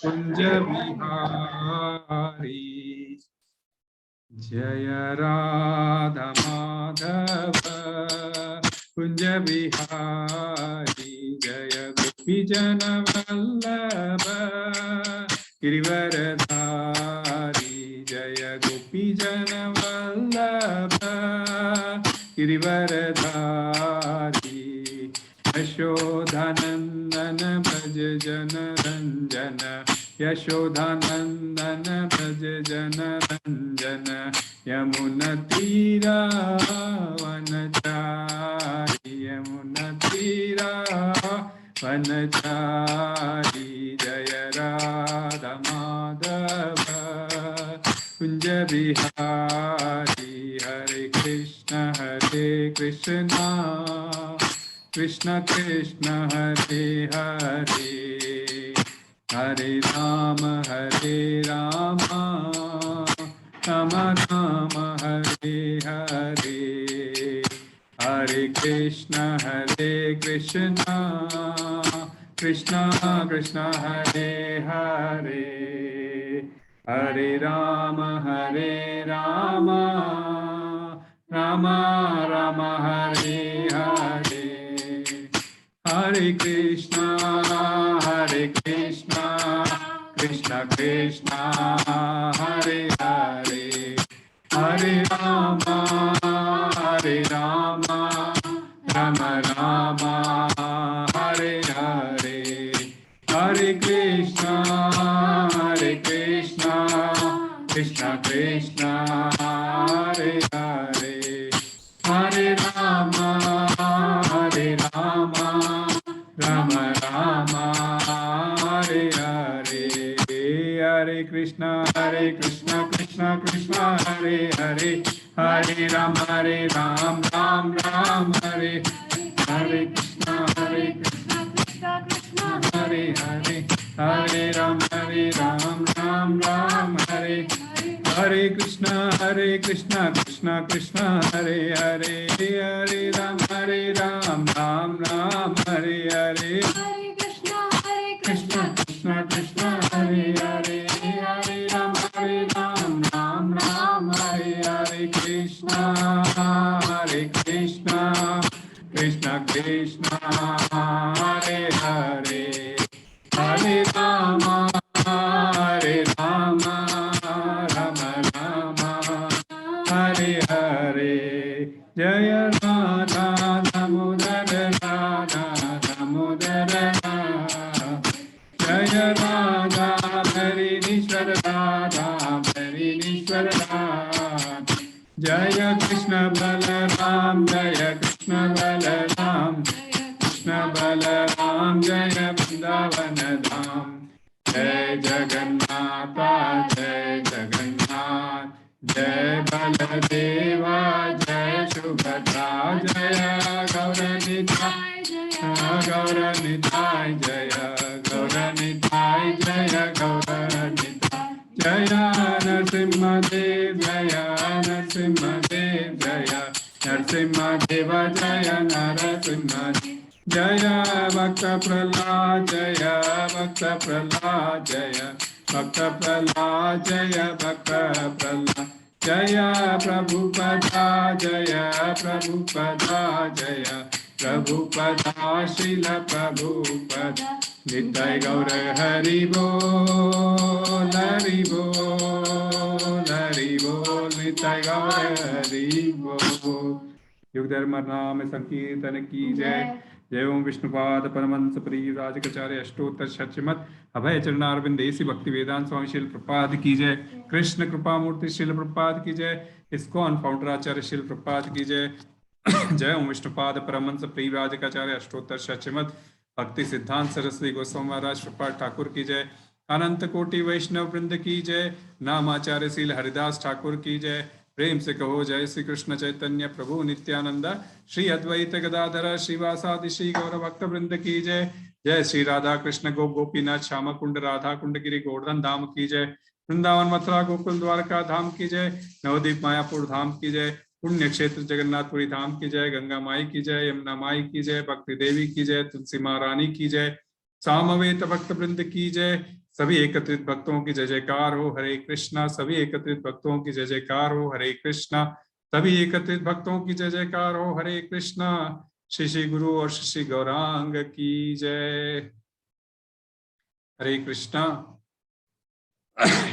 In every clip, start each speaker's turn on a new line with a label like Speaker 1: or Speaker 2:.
Speaker 1: कुंज बिहारी। जय राधा माधव कुंज बिहारी, जय गोपी जन वल्लभ गिरिवरधारी। जय गोपी जन वल्लभ गिरिवरधारी। यशोधानंदन भज जन रंजन, यशोधानंदन भज जन रंजन। यमुना तीरा वनचारी, यमुना तीरा वनचारी। जय राधा माधव कुंज बिहारी। हरे कृष्ण कृष्ण कृष्ण हरे हरे, हरे राम राम राम हरे हरे। हरे कृष्ण कृष्ण कृष्ण हरे हरे, हरे राम राम राम राम हरे हरे। हरे कृष्ण कृष्ण कृष्ण हरे हरे, हरे राम राम राम राम हरे हरे। हरे कृष्ण कृष्ण कृष्ण हरे हरे, हरे राम राम राम हरे हरे। हरे कृष्ण कृष्ण कृष्ण हरे हरे, हरे राम राम राम हरे। हरे कृष्ण कृष्ण कृष्ण हरे हरे, हरे राम राम राम हरे। हरे कृष्ण कृष्ण कृष्ण हरे हरे, हरे राम राम राम हरे हरे। कृष्ण कृष्ण कृष्ण हरे हरे, हरे राम राम राम हरे हरे। कृष्ण कृष्ण कृष्ण हरे हरे, हरे राम राम राम राम हरे हरे। जय राधा दामोदर राधा दामोदर, जय राधा हरिनीश्वर राधा हरिनीश्वर। जय कृष्ण बलराम जय कृष्ण बलराम, कृष्ण बलराम जय वृंदावन धाम। जय जगन्नाथ जय जगन्नाथ, जय बलदेवा जय सुभद्रा। जय गौरनिताय गौरनिताय, जय गौरनिताय जय गौरनिताय। जय नरसिंहदेव जय नरसिंहदेव, जय नरसिंहदेव जय नरसिंहदेव। जय भक्त प्रह्लाद जय भक्त प्रह्लाद, जय भक्त प्रह्लाद जय भक्त प्रह्लाद। जय प्रभुपदा जय प्रभुपदा, जय प्रभुपदा श्रील प्रभुपदा। निताय गौर हरि बोल हरि बोल हरि बोल, निताय गौर हरि बोल। युग धर्म नाम संकीर्तन की जय। जय ओम विष्णुपाद परमहंस परिव्राजकाचार्य अष्टोत्तर शतमत अभय चरणारविंदेसी भक्ति वेदांत स्वामी श्रील प्रपाद की जय। कृष्ण कृपा मूर्ति श्रील प्रपाद की जय। इस्कॉन फाउंडर आचार्य श्रील प्रपाद की जय। जय ओम विष्णुपाद परमहंस परिव्राजकाचार्य अष्टोत्तर शतमत भक्ति सिद्धांत सरस्वती गोस्वामी महाराज प्रपाद ठाकुर की जय। अनंत कोटि वैष्णव वृंद की जय। नामाचार्य श्रील हरिदास ठाकुर की जय। प्रेम से कहो जय श्री कृष्ण चैतन्य प्रभु नित्यानंद, श्री अद्वैत गदाधर श्रीवासादि श्री गौर भक्त वृंद की जय। जय श्री राधा कृष्ण गोपीनाथ श्याम कुंड राधा कुंड गिरी गोवर्धन धाम की जय। वृंदावन मथुरा गोकुल द्वारका धाम की जय। नवदीप मायापुर धाम की जय। पुण्य क्षेत्र जगन्नाथपुरी धाम की जय। गंगा माई की जय, यमुना माई की जय, भक्ति देवी की जय, तुलसी महारानी की जय, सामवेद भक्त वृंद की जय, सभी एकत्रित भक्तों की जय जयकार हो। हरे कृष्णा। सभी एकत्रित भक्तों की जय जयकार हो। हरे कृष्णा। सभी एकत्रित भक्तों की जय जयकार हो। हरे कृष्णा। श्री श्री गुरु और श्री श्री गौरांग की जय। हरे कृष्णा।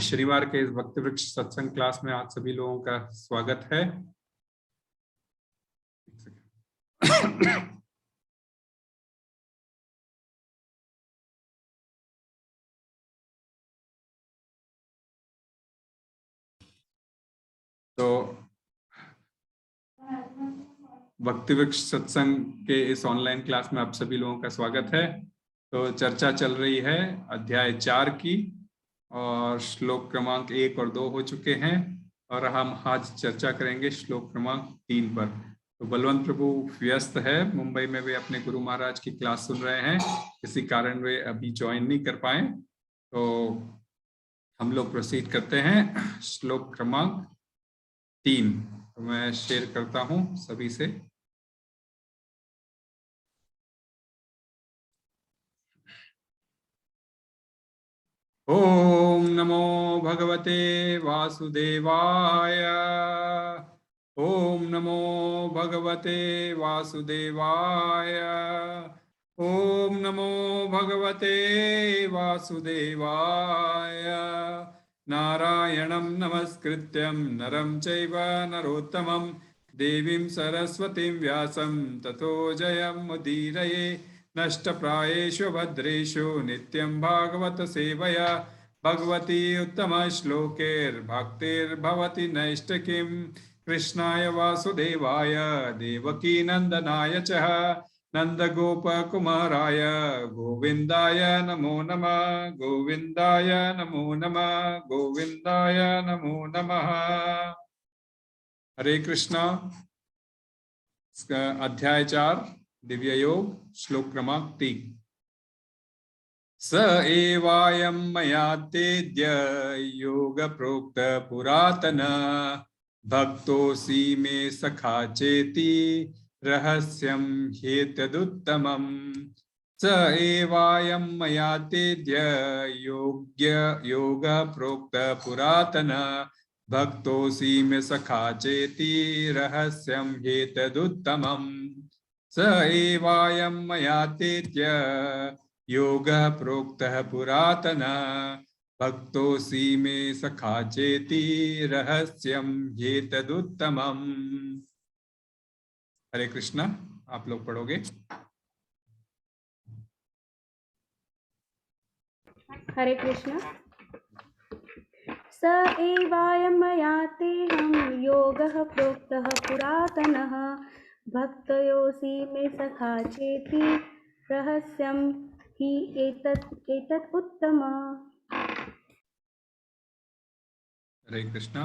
Speaker 1: शनिवार के इस भक्ति वृक्ष सत्संग क्लास में आप सभी लोगों का स्वागत है। तो भक्ति वृक्ष सत्संग के इस ऑनलाइन क्लास में आप सभी लोगों का स्वागत है। तो चर्चा चल रही है अध्याय 4 की और श्लोक क्रमांक 1 और 2 हो चुके हैं और हम आज चर्चा करेंगे श्लोक क्रमांक 3 पर। तो बलवंत प्रभु व्यस्त है, मुंबई में वे अपने गुरु महाराज की क्लास सुन रहे हैं, किसी कारण वे अभी ज्वाइन नहीं कर पाए। तो हम लोग प्रोसीड करते हैं श्लोक क्रमांक 3। तो मैं शेयर करता हूं सभी से। ओम नमो भगवते वासुदेवाय। ओम नमो भगवते वासुदेवाय। ओम नमो भगवते वासुदेवाय। नारायणं नमस्कृत्यं नरं चैव नरोत्तमं देवीं सरस्वतीं व्यासं ततो जयमुदीरये। नष्टप्रायेषु भद्रेषु नित्यं भागवत सेवया भगवती उत्तम श्लोकैर्भक्तिर्भवति नैष्टिकीं। कृष्णाय वासुदेवाय देवकी नंदनाय च नंदगोपकुमाराय गोविंदाय नमो नमः। गोविंदाय नमो नमः। गोविंदाय नमो नमः। हरे कृष्णा। अध्याय 4 दिव्य योग श्लोक क्रमांक 3। स एवायं मया तेद्य योग प्रोक्त पुरातन भक्तोऽसि मे सखा चेति रहस्यं ह्येतदुत्तमम्। स एवायं मया तेद्य योग प्रोक्त पुरातन भक्तोऽसि मे सखा चेति रहस्यं ह्येतदुत्तमम्। स एवायं मया तेद्य योगः प्रोक्तः पुरातन भक्तोऽसि मे सखा चेति रहस्यं ह्येतदुत्तमम्। हरे कृष्णा। आप लोग पढ़ोगे।
Speaker 2: हरे कृष्ण। स एवायं मया तेऽहं योगः प्रोक्तः पुरातनः भक्तयोऽसि मे सखा चेति रहस्यं हि एतत् उत्तमम्।
Speaker 1: हरे कृष्णा।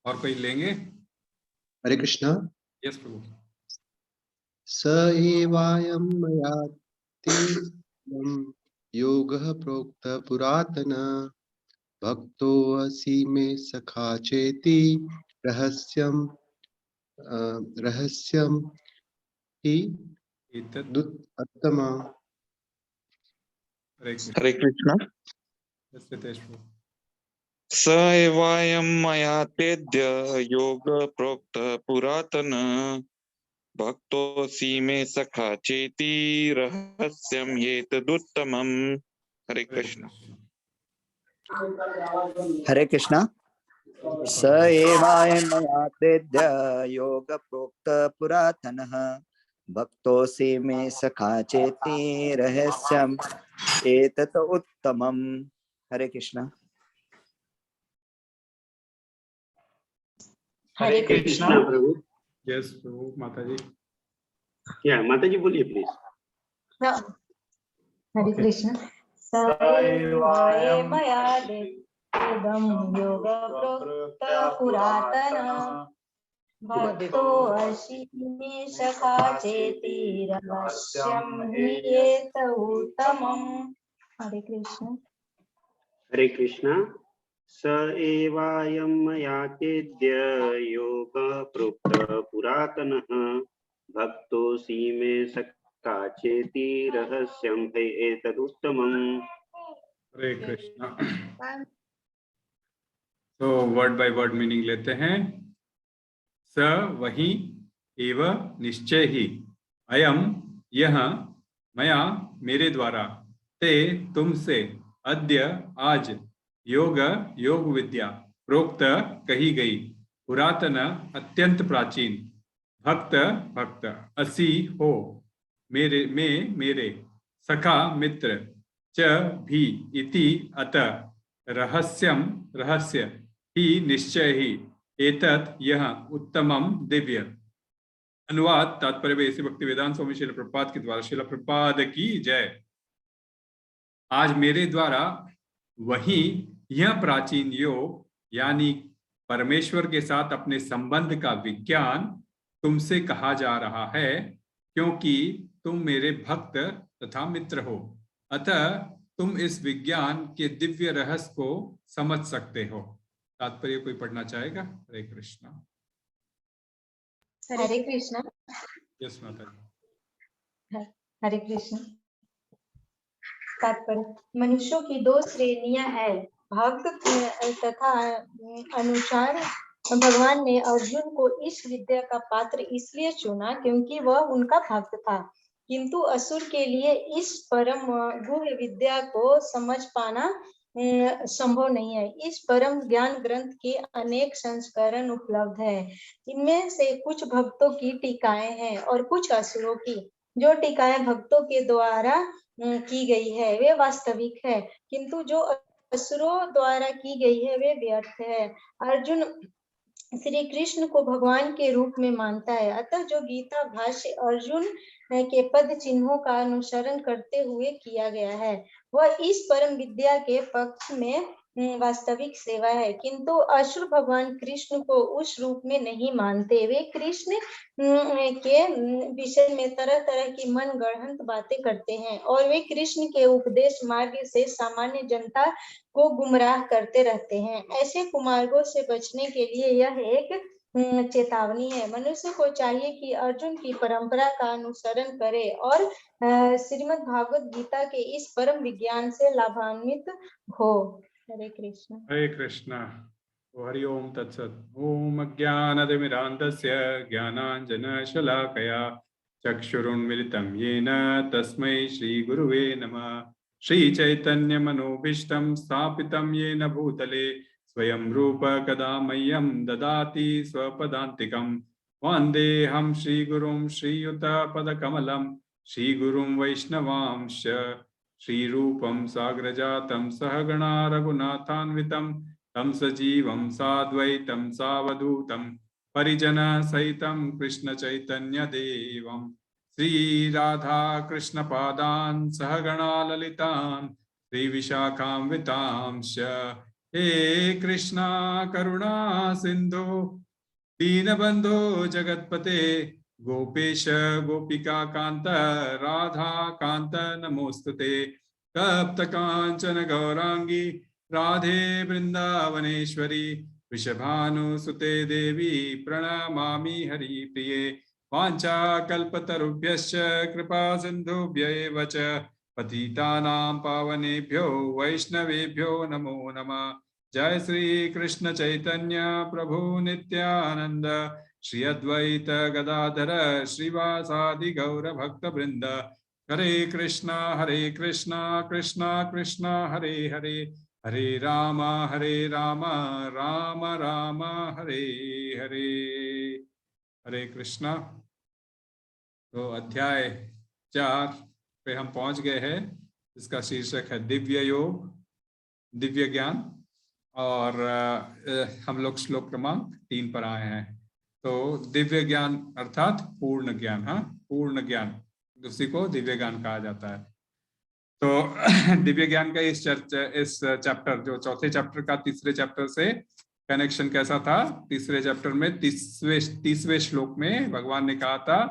Speaker 1: और कोई लेंगे?
Speaker 3: हरे कृष्णा।
Speaker 1: यस प्रभु।
Speaker 3: स एवायं मया तेऽहं योगः प्रोक्तः पुरातन भक्तोऽसि मे सखा चेति रहस्यं हि उत्तमम्।
Speaker 1: हरे कृष्णा।
Speaker 4: स एवायं मया तेद्य योग प्रोक्त पुरातन भक्तोऽसि मे सखा चेति रहस्यं ह्येतदुत्तमम्। हरे कृष्ण।
Speaker 5: हरे कृष्णा। स एवायं मया तेद्य योग प्रोक्त पुरातनः भक्तोऽसि मे सखा चेति रहस्यम् एतत् उत्तमम्। हरे कृष्णा।
Speaker 6: हरे कृष्णा प्रभु।
Speaker 1: यस प्रभु। माता जी।
Speaker 6: क्या माता जी बोलिए प्लीज।
Speaker 7: हरे कृष्ण। स एवायं मया तेदं योग प्रोक्त पुरातन भक्तोऽसि मे सखा चेति रहस्यं ह्येतदुत्तमम्। हरे कृष्ण।
Speaker 6: हरे कृष्णा। स एवायं मया तेद्य योग प्रोक्त पुरातनः भक्तोऽसि मे सखाचेति रहस्यं हि एतदुत्तमम्।
Speaker 1: हरे कृष्णा। तो वर्ड बाय वर्ड मीनिंग लेते हैं। स वही, एव निश्चय ही, अयम यह, मया मेरे द्वारा, ते तुमसे, अद्य आज, योग योग विद्या, प्रोक्त कही गई, पुरातन अत्यंत प्राचीन, भक्त भक्त, असी हो, मेरे में मेरे, सखा मित्र, च भी, इति अतः, रहस्यम रहस्य, ही निश्चय ही, एतत् यह, उत्तमम दिव्य। अनुवाद तात्पर्य वेसी भक्ति वेदांत स्वामी श्रील प्रभुपाद के द्वारा। श्रील प्रभुपाद की जय। आज मेरे द्वारा वही यह प्राचीन योग यानी परमेश्वर के साथ अपने संबंध का विज्ञान तुमसे कहा जा रहा है, क्योंकि तुम मेरे भक्त तथा मित्र हो, अतः तुम इस विज्ञान के दिव्य रहस्य को समझ सकते हो। तात्पर्य कोई पढ़ना चाहेगा? हरे कृष्णा।
Speaker 7: हरे कृष्णा।
Speaker 1: यस माता।
Speaker 7: हरे कृष्ण। तात्पर्य, मनुष्यों की दो श्रेणियां हैं, भक्त तथा अनुसार। भगवान ने अर्जुन को इस विद्या का पात्र इसलिए चुना क्योंकि वह उनका भक्त था, किंतु असुर के लिए इस परम गुह्य विद्या को समझ पाना संभव नहीं है। इस परम ज्ञान ग्रंथ के अनेक संस्करण उपलब्ध है। इनमें से कुछ भक्तों की टीकाएं हैं और कुछ असुरों की। जो टीकाएं भक्तों के द्वारा की गई है वे वास्तविक है, किंतु जो असुरों द्वारा की गई है वे व्यर्थ है। अर्जुन श्री कृष्ण को भगवान के रूप में मानता है, अतः जो गीता भाष्य अर्जुन के पद चिन्हों का अनुसरण करते हुए किया गया है वह इस परम विद्या के पक्ष में वास्तविक सेवा है, किंतु असुर भगवान कृष्ण को उस रूप में नहीं मानते। वे कृष्ण के विषय में तरह तरह की मन गढ़ंत बातें करते हैं और वे कृष्ण के उपदेश मार्ग से सामान्य जनता को गुमराह करते रहते हैं। ऐसे कुमार्गों से बचने के लिए यह एक चेतावनी है। मनुष्य को चाहिए कि अर्जुन की परंपरा का अनुसरण करे और श्रीमद् भागवत गीता के इस परम विज्ञान से लाभान्वित हो। हरे कृष्ण।
Speaker 1: हरे कृष्णा। हरि ओम तत्सत्। ओम अज्ञानतिमिरान्धस्य ज्ञानाञ्जनशलाकया चक्षुरुन्मिलितं येन तस्मै श्रीगुरुवे नमः। श्रीचैतन्यमनोभीष्टं स्थापितं येन भूतले स्वयं रूप कदा मह्यं ददाति स्वपदान्तिकं। वन्देऽहं श्रीगुरुं श्रीयुतपदकमलं श्रीगुरुं वैष्णवांश्च श्रीरूपं साग्रजातं सहगणा रघुनाथान्वितं तं सजीवं साद्वैतं सावधूतं परिजनसहितं कृष्णचैतन्यदेवं श्रीराधा कृष्णपादान् सहगणा ललितान् श्रीविशाखान्वितांश्च। हे कृष्णा करुणा सिन्धो दीनबन्धो जगत्पते गोपेश गोपिका कांत राधा कांत नमोस्तुते। तप्त कांचन गौरांगी राधे वृंदावनेश्वरी वृषभानुसुते देवी प्रणमामि हरिप्रिये। वाञ्छाकल्पतरुभ्यश्च कृपा सिन्धुभ्यैव च पतितानां पावनेभ्यो वैष्णवेभ्यो नमो नमः। जय श्री कृष्ण चैतन्य प्रभु नित्यानंद श्री अद्वैत गदाधर श्रीवासादि गौर भक्त वृंद। हरे कृष्णा कृष्णा कृष्णा हरे हरे, हरे राम राम राम हरे हरे। हरे कृष्णा। तो अध्याय 4 पे हम पहुंच गए हैं। इसका शीर्षक है दिव्य योग, दिव्य ज्ञान, और हम लोग श्लोक क्रमांक 3 पर आए हैं। तो दिव्य ज्ञान अर्थात पूर्ण ज्ञान, हाँ, पूर्ण ज्ञान, उसी को दिव्य ज्ञान कहा जाता है। तो दिव्य ज्ञान का इस चैप्टर, जो चौथे चैप्टर का तीसरे चैप्टर से कनेक्शन कैसा था? तीसरे चैप्टर में 30वें श्लोक में भगवान ने कहा था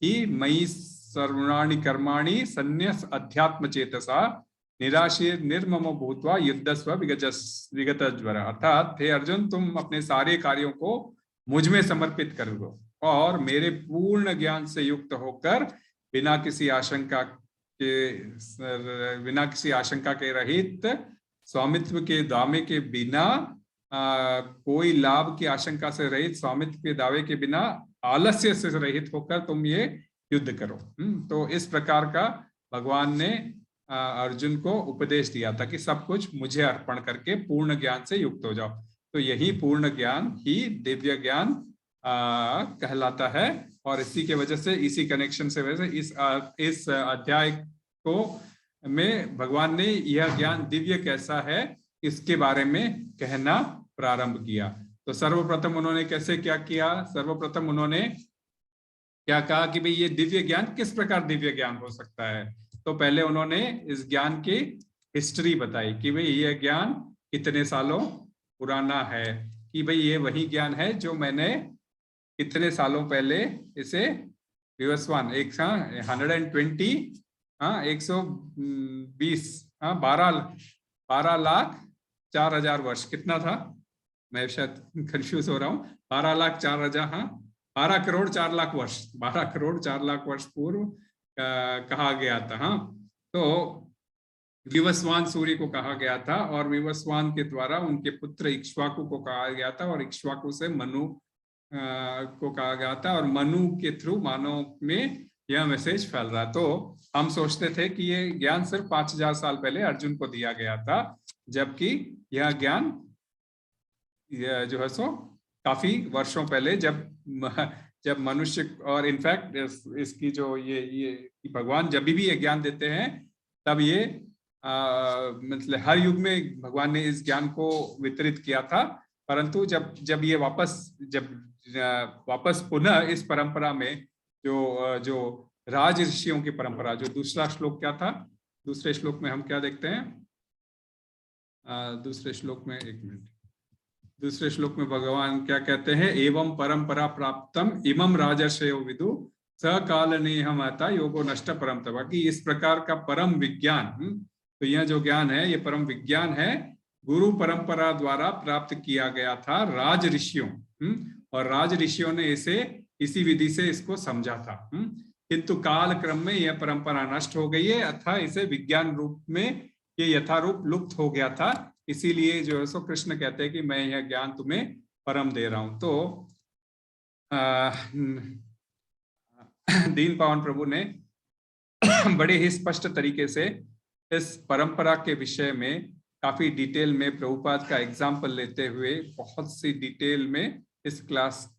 Speaker 1: कि मयि सर्वाणि कर्माणि संन्यस अध्यात्म चेतसा निराशीर निर्ममो भूत्वा युद्धस्व विगतज्वर। अर्थात हे अर्जुन, तुम अपने सारे कार्यों को मुझ में समर्पित कर दो और मेरे पूर्ण ज्ञान से युक्त होकर बिना किसी आशंका के रहित, स्वामित्व के दावे के बिना, कोई लाभ की आशंका से रहित, स्वामित्व के दावे के बिना, आलस्य से रहित होकर तुम ये युद्ध करो। तो इस प्रकार का भगवान ने अर्जुन को उपदेश दिया था कि सब कुछ मुझे अर्पण करके पूर्ण ज्ञान से युक्त हो जाओ। तो यही पूर्ण ज्ञान ही दिव्य ज्ञान कहलाता है। और इसी के वजह से, इसी कनेक्शन से वजह से इस अध्याय को में भगवान ने यह ज्ञान दिव्य कैसा है इसके बारे में कहना प्रारंभ किया। तो सर्वप्रथम उन्होंने कैसे क्या किया? सर्वप्रथम उन्होंने क्या कहा कि भाई ये दिव्य ज्ञान किस प्रकार दिव्य ज्ञान हो सकता है। तो पहले उन्होंने इस ज्ञान की हिस्ट्री बताई कि भाई यह ज्ञान कितने सालों पुराना है, कि भाई ये वही ज्ञान है जो मैंने कितने सालों पहले इसे विवस्वान 120 120 12,04,000 वर्ष, कितना था, मैं शायद कंफ्यूज हो रहा हूँ, 12,04,000, 12 करोड़ 4 लाख वर्ष, 12 करोड़ 4 लाख वर्ष पूर्व कहा गया था। हाँ, तो विवस्वान सूर्य को कहा गया था और विवस्वान के द्वारा उनके पुत्र इक्ष्वाकु को कहा गया था और इक्ष्वाकु से मनु को कहा गया था और मनु के थ्रू मानव में यह मैसेज फैल रहा। तो हम सोचते थे कि ये ज्ञान सिर्फ 5000 साल पहले अर्जुन को दिया गया था, जबकि यह ज्ञान जो है सो काफी वर्षों पहले जब मनुष्य, और इनफैक्ट इसकी जो ये भगवान जब भी ये ज्ञान देते हैं तब ये मतलब हर युग में भगवान ने इस ज्ञान को वितरित किया था, परंतु जब ये वापस पुनः इस परंपरा में जो राज ऋषियों की परंपरा, जो दूसरा श्लोक क्या था, दूसरे श्लोक में हम क्या देखते हैं, दूसरे श्लोक में, एक मिनट, दूसरे श्लोक में भगवान क्या कहते हैं, एवं परंपरा प्राप्तम इमं राजर्षयो विदु सकालनेहम आता योगो नष्ट परम तप, कि इस प्रकार का परम विज्ञान, तो यह जो ज्ञान है ये परम विज्ञान है, गुरु परंपरा द्वारा प्राप्त किया गया था राज ऋषियों, और राज ऋषियों ने इसे इसी विधि से इसको समझा था, किंतु काल क्रम में यह परंपरा नष्ट हो गई है, अतः इसे विज्ञान रूप में ये यथारूप लुप्त हो गया था। इसीलिए जो है सो कृष्ण कहते हैं कि मैं यह ज्ञान तुम्हें परम दे रहा हूं। तो दीन पावन प्रभु ने बड़े ही स्पष्ट तरीके से इस परंपरा के विषय में काफी डिटेल में प्रभुपाद का एग्जाम्पल लेते हुए बहुत सी डिटेल में इस क्लास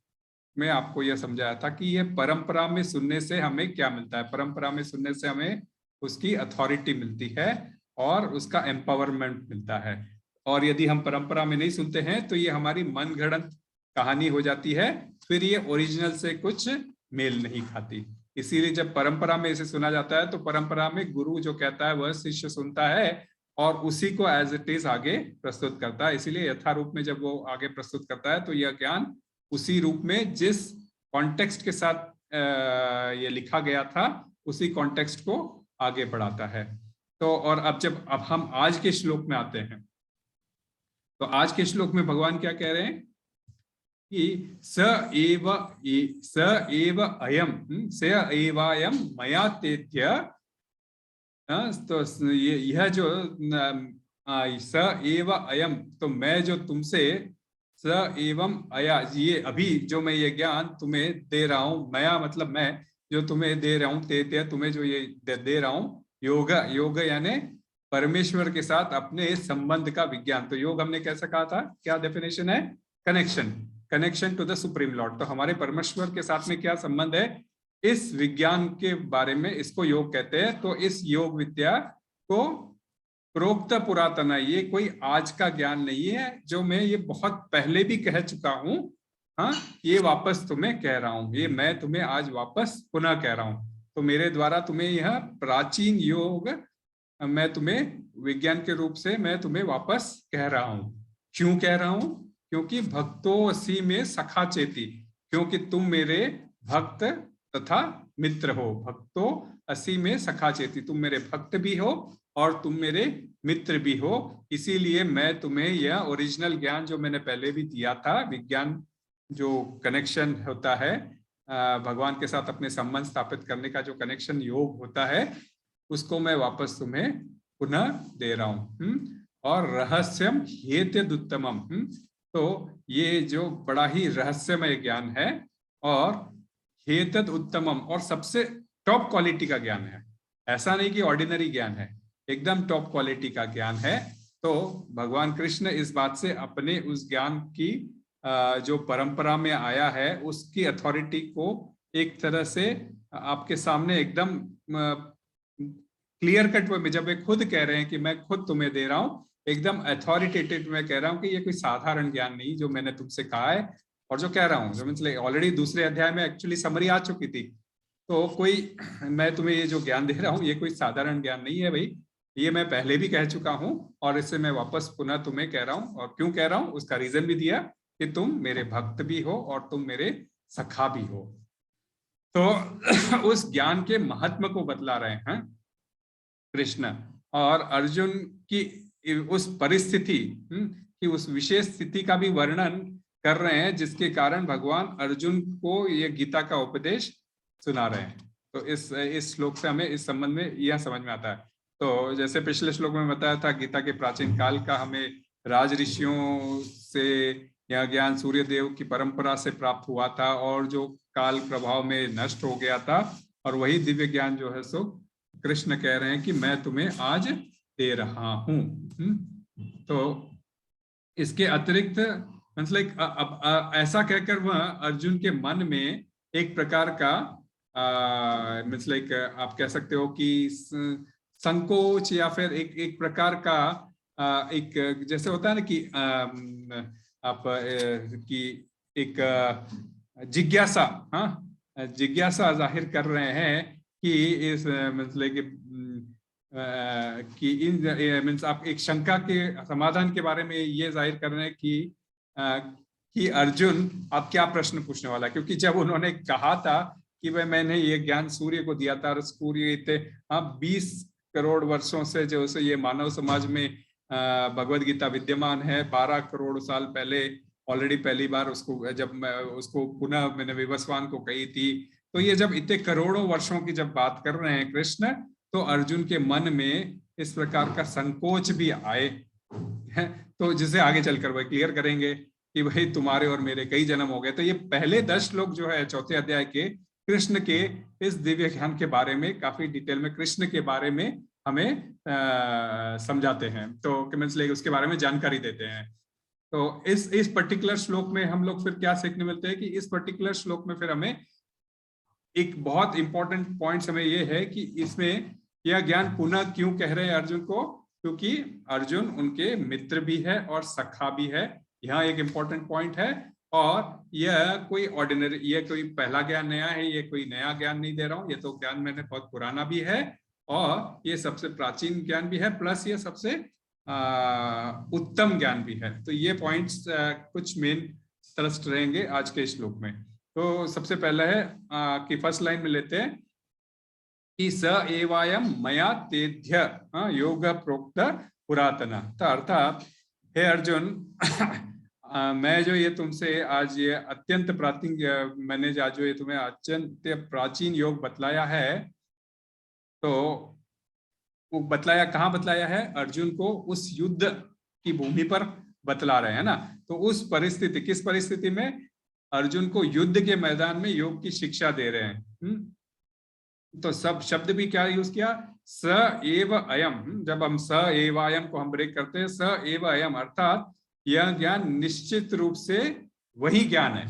Speaker 1: में आपको यह समझाया था कि यह परंपरा में सुनने से हमें क्या मिलता है। परंपरा में सुनने से हमें उसकी अथॉरिटी मिलती है और उसका एम्पावरमेंट मिलता है, और यदि हम परंपरा में नहीं सुनते हैं तो ये हमारी मनगढ़ंत कहानी हो जाती है, फिर ये ओरिजिनल से कुछ मेल नहीं खाती। इसीलिए जब परंपरा में इसे सुना जाता है तो परंपरा में गुरु जो कहता है वह शिष्य सुनता है और उसी को एज इट इज आगे प्रस्तुत करता है। इसीलिए यथारूप में जब वो आगे प्रस्तुत करता है तो यह ज्ञान उसी रूप में जिस कॉन्टेक्स्ट के साथ ये लिखा गया था उसी कॉन्टेक्स्ट को आगे बढ़ाता है। तो और अब हम आज के श्लोक में आते हैं, तो आज के श्लोक में भगवान क्या कह रहे हैं कि स एव अयम मया तेत्य, तो यह जो स एव अयम, तो मैं जो तुमसे, स एवं अया, ये अभी जो मैं ये ज्ञान तुम्हें दे रहा हूं, मया मतलब मैं जो तुम्हें दे रहा हूं, तेत्य तुम्हें जो ये दे रहा हूं, योग यानी परमेश्वर के साथ अपने संबंध का विज्ञान। तो योग हमने कैसा कहा था, क्या डेफिनेशन है, connection to the supreme lord. तो हमारे परमेश्वर के साथ में क्या संबंध है, इस विज्ञान के बारे में इसको योग कहते हैं। तो इस योग विद्या को प्रोक्त पुरातन, ये कोई आज का ज्ञान नहीं है जो मैं ये बहुत पहले भी कह चुका हूं, हाँ, ये वापस तुम्हें कह रहा हूं, ये मैं तुम्हें आज वापस पुनः कह रहा हूं। तो मेरे द्वारा तुम्हें यह प्राचीन योग मैं तुम्हें विज्ञान के रूप से मैं तुम्हें वापस कह रहा हूं। क्यों कह रहा हूं, क्योंकि भक्तोऽसि में सखा चेति, क्योंकि तुम मेरे भक्त तथा मित्र हो। भक्तोऽसि में सखा चेति, तुम मेरे भक्त भी हो और तुम मेरे मित्र भी हो। इसीलिए मैं तुम्हें यह ओरिजिनल ज्ञान जो मैंने पहले भी दिया था, विज्ञान जो कनेक्शन होता है भगवान के साथ अपने संबंध स्थापित करने का जो कनेक्शन योग होता है उसको मैं वापस तुम्हें पुनः दे रहा हूँ। और रहस्यम हेत्यदुत्तमम, तो ये जो बड़ा ही रहस्यमय ज्ञान है और हेतद उत्तमम, और सबसे टॉप क्वालिटी का ज्ञान है। ऐसा नहीं कि ऑर्डिनरी ज्ञान है, एकदम टॉप क्वालिटी का ज्ञान है। तो भगवान कृष्ण इस बात से अपने उस ज्ञान की जो परंपरा में आया है उसकी अथॉरिटी को एक तरह से आपके सामने एकदम क्लियर कट में, जब वे खुद कह रहे हैं कि मैं खुद तुम्हें दे रहा हूं, एकदम अथॉरिटेटिव में कह रहा हूं कि ये कोई साधारण ज्ञान नहीं जो मैंने तुमसे कहा है और जो कह रहा हूं, जो मतलब ऑलरेडी दूसरे अध्याय में एक्चुअली समरी आ चुकी थी। तो कोई, मैं तुम्हें ये जो ज्ञान दे रहा हूं ये कोई साधारण ज्ञान नहीं है भाई, ये मैं पहले भी कह चुका हूं और इससे मैं वापस पुनः तुम्हें कह रहा हूं। और क्यों कह रहा हूं उसका रीजन भी दिया कि तुम मेरे भक्त भी हो और तुम मेरे सखा भी हो। तो उस ज्ञान के महत्व को बतला रहे हैं कृष्ण, और अर्जुन की उस परिस्थिति कि उस विशेष स्थिति का भी वर्णन कर रहे हैं जिसके कारण भगवान अर्जुन को ये गीता का उपदेश सुना रहे हैं। तो इस श्लोक से हमें इस संबंध में यह समझ में आता है। तो जैसे पिछले श्लोक में बताया था, गीता के प्राचीन काल का हमें राज ऋषियों से यह ज्ञान सूर्य देव की परंपरा से प्राप्त हुआ था और जो काल प्रभाव में नष्ट हो गया था, और वही दिव्य ज्ञान जो है सो कृष्ण कह रहे हैं कि मैं तुम्हें आज दे रहा हूं। तो इसके अतिरिक्त मतलब अब ऐसा कहकर वह अर्जुन के मन में एक प्रकार का मतलब आप कह सकते हो कि संकोच या फिर एक प्रकार का एक जैसे होता है ना कि आप कि एक जिज्ञासा, जिज्ञासा जाहिर कर रहे हैं कि इस मतलब कि इन मीन्स आप एक शंका के समाधान के बारे में ये जाहिर कर रहे हैं कि अर्जुन आप क्या प्रश्न पूछने वाला, क्योंकि जब उन्होंने कहा था कि भाई मैंने ये ज्ञान सूर्य को दिया था, सूर्य थे 20 करोड़ वर्षों से जो से ये मानव समाज में भगवद गीता विद्यमान है, 12 करोड़ साल पहले ऑलरेडी पहली बार उसको जब उसको पुनः मैंने विवस्वान को कही थी। तो ये जब इतने करोड़ों वर्षों की जब बात कर रहे हैं कृष्ण, तो अर्जुन के मन में इस प्रकार का संकोच भी आए, तो जिसे आगे चलकर वह क्लियर करेंगे कि भाई तुम्हारे और मेरे कई जन्म हो गए। तो ये पहले 10 श्लोक जो है चौथे अध्याय के कृष्ण के इस दिव्य ज्ञान के बारे में काफी डिटेल में कृष्ण के बारे में हमें समझाते हैं, तो मतलब उसके बारे में जानकारी देते हैं। तो इस पर्टिकुलर श्लोक में हम लोग फिर क्या सीखने मिलते हैं कि इस पर्टिकुलर श्लोक में फिर हमें एक बहुत इंपॉर्टेंट पॉइंट हमें ये है कि इसमें यह ज्ञान पुनः क्यों कह रहे हैं अर्जुन को, क्योंकि अर्जुन उनके मित्र भी है और सखा भी है। यहाँ एक इंपॉर्टेंट पॉइंट है, और यह कोई ऑर्डिनरी, यह कोई पहला ज्ञान नया है, ये कोई नया ज्ञान नहीं दे रहा हूँ, ये तो ज्ञान मैंने बहुत पुराना भी है और ये सबसे प्राचीन ज्ञान भी है, प्लस ये सबसे उत्तम ज्ञान भी है। तो ये पॉइंट्स कुछ मेन थ्रस्ट रहेंगे आज के श्लोक में। तो सबसे पहला है कि फर्स्ट लाइन में लेते हैं कि स एवायम मया तेध्य योग प्रोक्त पुरातना। तो अर्थात हे अर्जुन मैं जो ये तुमसे आज ये अत्यंत प्राचीन, मैंने आज जो ये तुम्हें अत्यंत प्राचीन योग बतलाया है, तो वो बतलाया कहाँ बतलाया है? अर्जुन को उस युद्ध की भूमि पर बतला रहे हैं ना। तो उस परिस्थिति, किस परिस्थिति में? अर्जुन को युद्ध के मैदान में योग की शिक्षा दे रहे हैं। तो सब शब्द भी क्या यूज किया? स एव अयम। जब हम स एव अयम को हम ब्रेक करते हैं, स एव अयम अर्थात यह ज्ञान निश्चित रूप से वही ज्ञान है।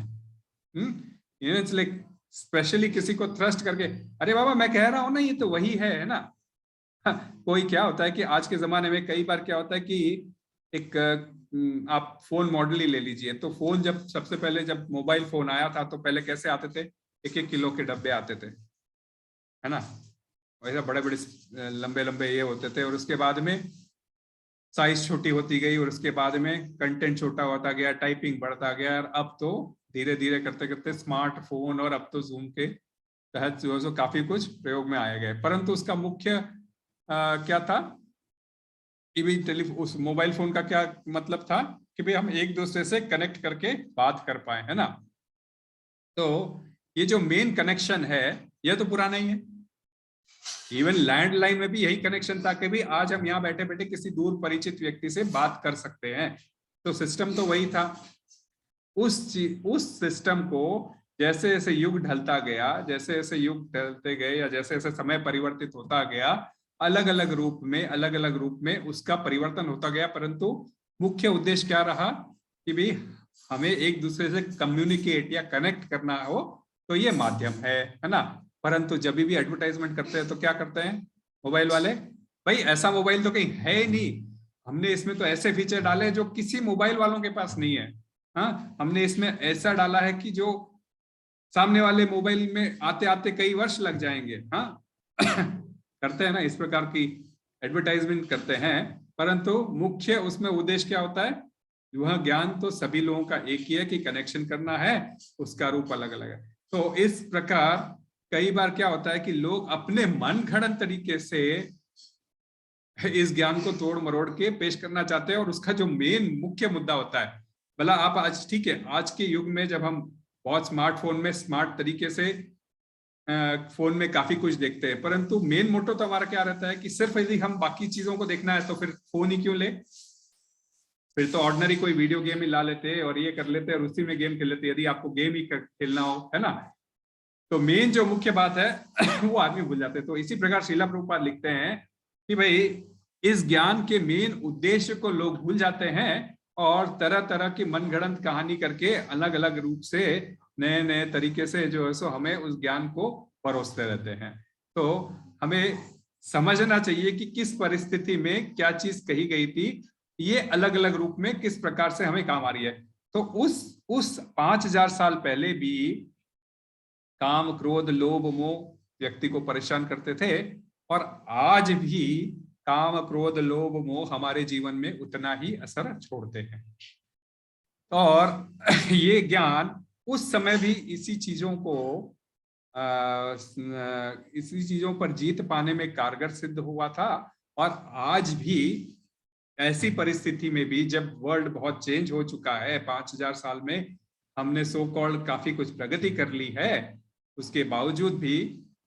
Speaker 1: स्पेशली किसी को थ्रस्ट करके अरे बाबा मैं कह रहा हूं ना ये तो वही है ना। कोई क्या होता है कि आज के जमाने में कई बार क्या होता है कि एक आप फोन मॉडल ही ले लीजिए, तो फोन जब सबसे पहले जब मोबाइल फोन आया था तो पहले कैसे आते थे? 1-1 किलो के डब्बे आते थे, है ना। वैसे बड़े बड़े लंबे लंबे ये होते थे, और उसके बाद में साइज छोटी होती गई, और उसके बाद में कंटेंट छोटा होता गया, टाइपिंग बढ़ता गया, और अब तो धीरे धीरे करते करते स्मार्टफोन और अब तो जूम के तहत जो काफी कुछ प्रयोग में आए गए। परंतु उसका मुख्य क्या था कि भाई उस मोबाइल फोन का क्या मतलब था कि भाई हम एक दूसरे से कनेक्ट करके बात कर पाए, है ना। तो ये जो मेन कनेक्शन है यह तो पुराना ही है। इवन लैंडलाइन में भी यही कनेक्शन था कि भी आज हम यहाँ बैठे बैठे किसी दूर परिचित व्यक्ति से बात कर सकते हैं, तो सिस्टम तो वही था। उस सिस्टम को जैसे जैसे युग ढलता गया, जैसे जैसे युग ढलते गए या जैसे जैसे समय परिवर्तित होता गया, अलग अलग रूप में उसका परिवर्तन होता गया, परंतु मुख्य उद्देश्य क्या रहा कि भी हमें एक दूसरे से कम्युनिकेट या कनेक्ट करना हो तो ये माध्यम है ना। परंतु जब भी एडवर्टाइजमेंट करते हैं तो क्या करते हैं मोबाइल वाले, भाई ऐसा मोबाइल तो कहीं है ही नहीं, हमने इसमें तो ऐसे फीचर डाले हैं जो किसी मोबाइल वालों के पास नहीं है। हाँ, हमने इसमें ऐसा डाला है कि जो सामने वाले मोबाइल में आते आते कई वर्ष लग जाएंगे। हाँ करते हैं ना, इस प्रकार की एडवर्टाइजमेंट करते हैं, परंतु मुख्य उसमें उद्देश्य क्या होता है, वह ज्ञान तो सभी लोगों का एक ही है कि कनेक्शन करना है, उसका रूप अलग अलग है। तो इस प्रकार कई बार क्या होता है कि लोग अपने मन घड़ंत तरीके से इस ज्ञान को तोड़ मरोड़ के पेश करना चाहते हैं, और उसका जो मेन मुख्य मुद्दा होता है, भला आप आज ठीक है, आज के युग में जब हम बहुत स्मार्टफोन में स्मार्ट तरीके से फोन में काफी कुछ देखते हैं, परंतु मेन मोटो तो हमारा क्या रहता है कि सिर्फ यदि हम बाकी चीजों को देखना है तो फिर फोन ही क्यों ले, फिर तो ऑर्डिनरी कोई वीडियो गेम ही ला लेते और ये कर लेते और उसी में गेम खेल लेते, यदि आपको गेम ही खेलना हो, है ना। तो मेन जो मुख्य बात है वो आदमी भूल जाते हैं। तो इसी प्रकार श्रीला प्रभुपाद लिखते हैं कि भाई इस ज्ञान के मेन उद्देश्य को लोग भूल जाते हैं और तरह तरह की मनगढ़ंत कहानी करके अलग अलग रूप से नए नए तरीके से जो है सो हमें उस ज्ञान को परोसते रहते हैं। तो हमें समझना चाहिए कि किस परिस्थिति में क्या चीज कही गई थी, ये अलग अलग रूप में किस प्रकार से हमें काम आ रही है। तो उस 5000 साल पहले भी काम क्रोध लोभ मोह व्यक्ति को परेशान करते थे, और आज भी काम क्रोध लोभ मोह हमारे जीवन में उतना ही असर छोड़ते हैं। और ये ज्ञान उस समय भी इसी चीजों पर जीत पाने में कारगर सिद्ध हुआ था, और आज भी ऐसी परिस्थिति में भी जब वर्ल्ड बहुत चेंज हो चुका है, 5000 साल में हमने सो कॉल्ड काफी कुछ प्रगति कर ली है, उसके बावजूद भी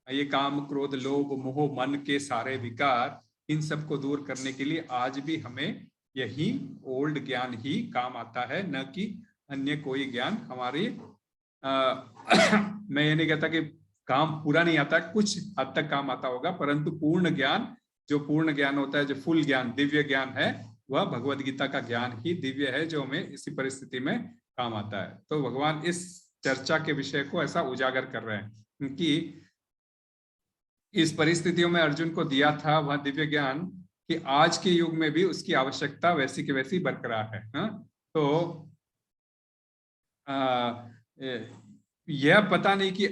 Speaker 1: ये काम क्रोध लोभ मोह मन के सारे विकार, इन सब को दूर करने के लिए आज भी हमें यही ओल्ड ज्ञान ही काम आता है, न कि अन्य कोई ज्ञान हमारी मैं ये नहीं कहता कि काम पूरा नहीं आता, कुछ हद तक काम आता होगा, परंतु पूर्ण ज्ञान, जो पूर्ण ज्ञान होता है, जो फुल ज्ञान दिव्य ज्ञान है, वह भगवद गीता का ज्ञान ही दिव्य है, जो हमें इसी परिस्थिति में काम आता है। तो भगवान इस चर्चा के विषय को ऐसा उजागर कर रहे हैं, क्योंकि इस परिस्थितियों में अर्जुन को दिया था वह दिव्य ज्ञान कि आज के युग में भी उसकी आवश्यकता वैसी की वैसी बरकरार है। तो यह पता नहीं कि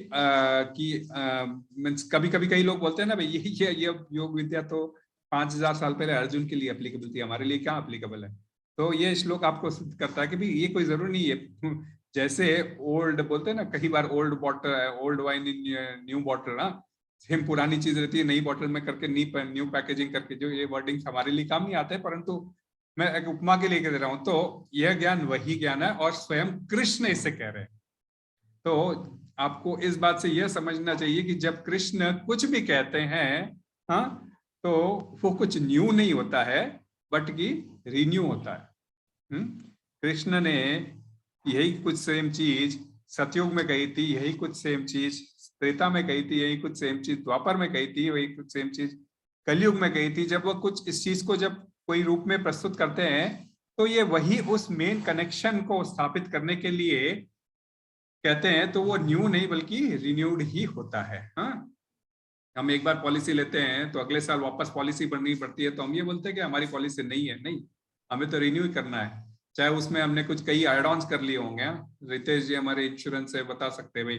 Speaker 1: कभी कभी कई लोग बोलते हैं ना भाई ये योग विद्या तो 5000 साल पहले अर्जुन के लिए एप्लीकेबल थी, हमारे लिए क्या एप्लीकेबल है। तो ये श्लोक आपको सिद्ध करता है कि भाई ये कोई जरूरी नहीं है। जैसे ओल्ड बोलते हैं ना, कई बार old bottle, old wine in new bottle, ना सेम पुरानी चीज रहती है नई बॉटल में करके न्यू पैकेजिंग करके, जो ये वर्डिंग्स हमारे लिए काम नहीं आते, परंतु मैं एक उपमा के लिए कह रहा हूं। तो यह ज्ञान वही ज्ञान है और स्वयं कृष्ण इसे कह रहे हैं। तो आपको इस बात से यह समझना चाहिए कि जब कृष्ण कुछ भी कहते हैं, हाँ, तो वो कुछ न्यू नहीं होता है, बट कि रिन्यू होता है। कृष्ण ने यही कुछ सेम चीज सतयुग में कही थी, यही कुछ सेम चीज त्रेता में कही थी, यही कुछ सेम चीज द्वापर में कही थी, वही कुछ सेम चीज कलयुग में कही थी। जब वो कुछ इस चीज को जब कोई रूप में प्रस्तुत करते हैं तो ये वही उस मेन कनेक्शन को स्थापित करने के लिए कहते हैं, तो वो न्यू नहीं बल्कि रिन्यूड ही होता है। हाँ, हम एक बार पॉलिसी लेते हैं तो अगले साल वापस पॉलिसी बननी पड़ती है, तो हम ये बोलते हैं कि हमारी पॉलिसी नहीं है, नहीं, हमें तो रिन्यू ही करना है। चाहे उसमें हमने कुछ कई एड ऑन्स कर लिए होंगे। रितेश जी हमारे इंश्योरेंस से बता सकते हैं, भाई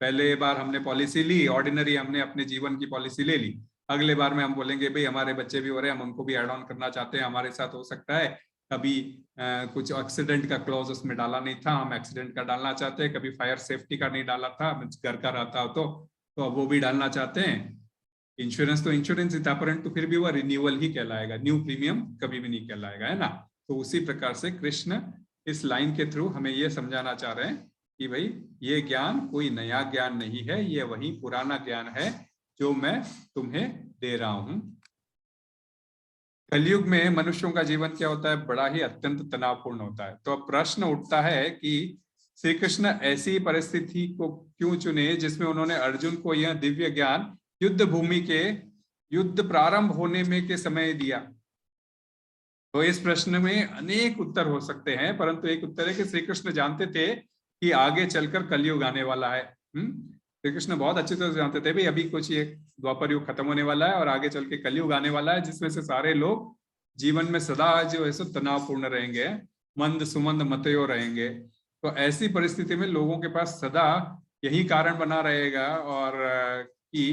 Speaker 1: पहले बार हमने पॉलिसी ली, ऑर्डिनरी हमने अपने जीवन की पॉलिसी ले ली, अगले बार में हम बोलेंगे भाई हमारे बच्चे भी हो रहे हैं, हम उनको भी ऐड ऑन करना चाहते हैं, हमारे साथ हो सकता है कभी कुछ एक्सीडेंट का क्लॉज उसमें डाला नहीं था, हम एक्सीडेंट का डालना चाहते हैं, कभी फायर सेफ्टी का नहीं डाला था, घर का रहता हो तो अब वो भी डालना चाहते हैं। इंश्योरेंस तो इंश्योरेंस ही था, परंतु फिर भी वह रिन्यूअल ही कहलाएगा, न्यू प्रीमियम कभी भी नहीं कहलाएगा, है ना। तो उसी प्रकार से कृष्ण इस लाइन के थ्रू हमें यह समझाना चाह रहे हैं कि भाई ये ज्ञान कोई नया ज्ञान नहीं है, ये वही पुराना ज्ञान है जो मैं तुम्हें दे रहा हूं। कलयुग में मनुष्यों का जीवन क्या होता है, बड़ा ही अत्यंत तनावपूर्ण होता है। तो अब प्रश्न उठता है कि श्री कृष्ण ऐसी परिस्थिति को क्यों चुने जिसमें उन्होंने अर्जुन को यह दिव्य ज्ञान युद्ध भूमि के युद्ध प्रारंभ होने में के समय दिया। तो इस प्रश्न में अनेक उत्तर हो सकते हैं, परंतु एक उत्तर है कि श्री कृष्ण जानते थे कि आगे चलकर कलयुग आने वाला है। श्री कृष्ण बहुत अच्छी तरह से जानते थे भाई अभी कुछ ये द्वापर युग खत्म होने वाला है और आगे चल के कलयुग आने वाला है, जिसमें से सारे लोग जीवन में सदा जो है सो तनावपूर्ण रहेंगे, मंद सुमंद मतयो रहेंगे। तो ऐसी परिस्थिति में लोगों के पास सदा यही कारण बना रहेगा और कि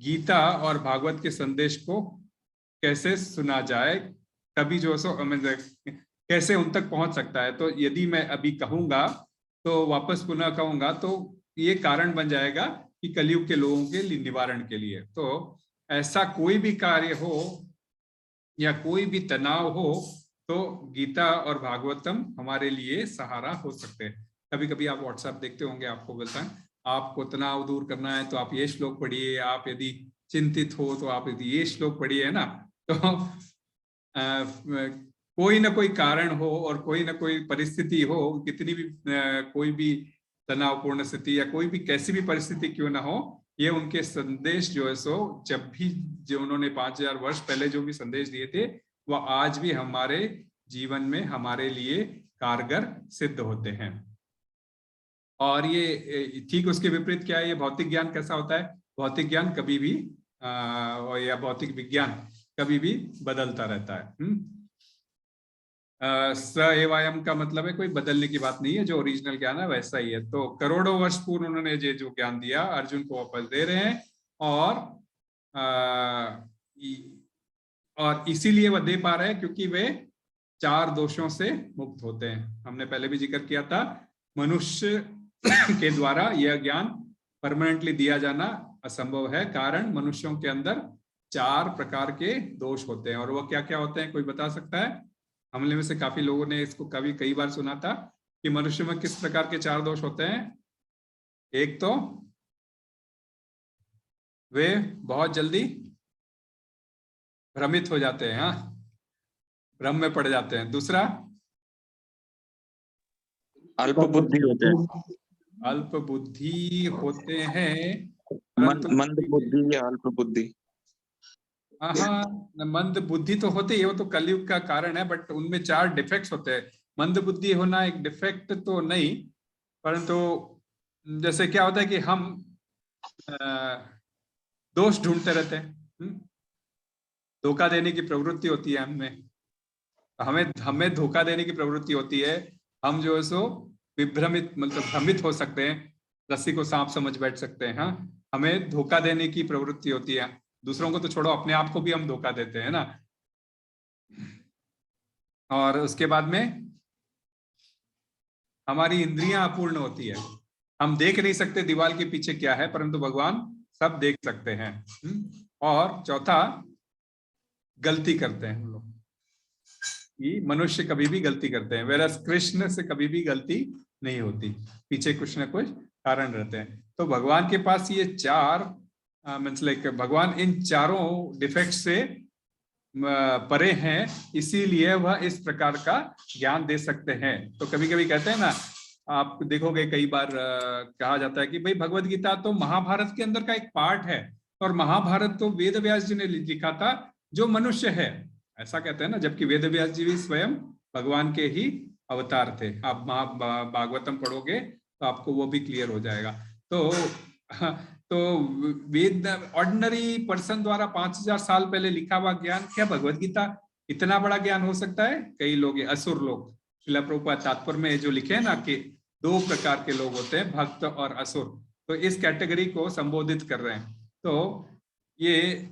Speaker 1: गीता और भागवत के संदेश को कैसे सुना जाए, तभी जो सो कैसे उन तक पहुंच सकता है। तो यदि मैं अभी कहूंगा तो वापस पुनः कहूंगा तो ये कारण बन जाएगा कि कलयुग के लोगों के निवारण के लिए। तो ऐसा कोई भी कार्य हो या कोई भी तनाव हो तो गीता और भागवतम हमारे लिए सहारा हो सकते हैं। कभी कभी आप व्हाट्सएप देखते होंगे, आपको बोलता है आपको तनाव दूर करना है तो आप ये श्लोक पढ़िए, आप यदि चिंतित हो तो आप यदि ये श्लोक पढ़िए, है ना। तो कोई ना कोई कारण हो और कोई ना कोई परिस्थिति हो, कितनी भी कोई भी तनावपूर्ण स्थिति या कोई भी कैसी भी परिस्थिति क्यों ना हो, ये उनके संदेश जो है सो जब भी जो उन्होंने 5000 वर्ष पहले जो भी संदेश दिए थे वह आज भी हमारे जीवन में हमारे लिए कारगर सिद्ध होते हैं। और ये ठीक उसके विपरीत क्या है, ये भौतिक ज्ञान कैसा होता है, भौतिक ज्ञान कभी भी या भौतिक विज्ञान कभी भी बदलता रहता है। स एवायम का मतलब है कोई बदलने की बात नहीं है, जो ओरिजिनल ज्ञान है वैसा ही है। तो करोड़ों वर्ष पूर्व उन्होंने जो ज्ञान दिया अर्जुन को वापस दे रहे हैं और इसीलिए वह दे पा रहे हैं क्योंकि वे 4 दोषों से मुक्त होते हैं। हमने पहले भी जिक्र किया था, मनुष्य के द्वारा यह ज्ञान परमानेंटली दिया जाना असंभव है, कारण मनुष्यों के अंदर 4 प्रकार के दोष होते हैं। और वह क्या क्या होते हैं, कोई बता सकता है? हमले में से काफी लोगों ने इसको कई बार सुना था कि मनुष्य में किस प्रकार के 4 दोष होते हैं। एक तो वे बहुत जल्दी भ्रमित हो जाते हैं, भ्रम में पड़ जाते हैं। दूसरा
Speaker 4: अल्प बुद्धि होते हैं,
Speaker 1: अल्प बुद्धि होते हैं,
Speaker 4: मंद बुद्धि या अल्प बुद्धि।
Speaker 1: हाँ, मंद बुद्धि तो होते ही, वो तो कलयुग का कारण है, बट उनमें 4 डिफेक्ट्स होते हैं। मंद बुद्धि होना एक डिफेक्ट तो नहीं, परंतु जैसे क्या होता है कि हम दोष ढूंढते रहते हैं, धोखा देने की प्रवृत्ति होती है हमें धोखा देने की प्रवृत्ति होती है। हम जो है सो विभ्रमित मतलब भ्रमित हो सकते हैं, रस्सी को सांप समझ बैठ सकते हैं। हाँ, हमें धोखा देने की प्रवृत्ति होती है। दूसरों को तो छोड़ो, अपने आप को भी हम धोखा देते हैं ना। और उसके बाद में हमारी इंद्रियां अपूर्ण होती है, हम देख नहीं सकते दीवार के पीछे क्या है, परंतु भगवान सब देख सकते हैं। और चौथा, गलती करते हैं हम लोग, कि मनुष्य कभी भी गलती करते हैं, वेरस कृष्ण से कभी भी गलती नहीं होती, पीछे कुछ ना कुछ कारण रहते हैं। तो भगवान के पास ये 4 मतलब भगवान इन 4 डिफेक्ट से परे हैं, इसीलिए वह इस प्रकार का ज्ञान दे सकते हैं। तो कभी कभी कहते हैं ना, आप देखोगे कई बार कहा जाता है कि भाई भगवत गीता तो महाभारत के अंदर का एक पार्ट है, और महाभारत तो वेद व्यास जी ने लिखा था जो मनुष्य है, ऐसा कहते हैं ना, जबकि वेद व्यास जी भी स्वयं भगवान के ही अवतार थे। आप भागवतम पढ़ोगे तो आपको वो भी क्लियर हो जाएगा। तो वेद ऑर्डिनरी पर्सन द्वारा 5000 साल पहले लिखा हुआ ज्ञान, क्या भगवत गीता इतना बड़ा ज्ञान हो सकता है? कई लोग, असुर लोग, श्रील प्रभुपाद तात्पर्य में जो लिखे हैं ना कि 2 प्रकार के लोग होते हैं, भक्त और असुर, तो इस कैटेगरी को संबोधित कर रहे हैं। तो ये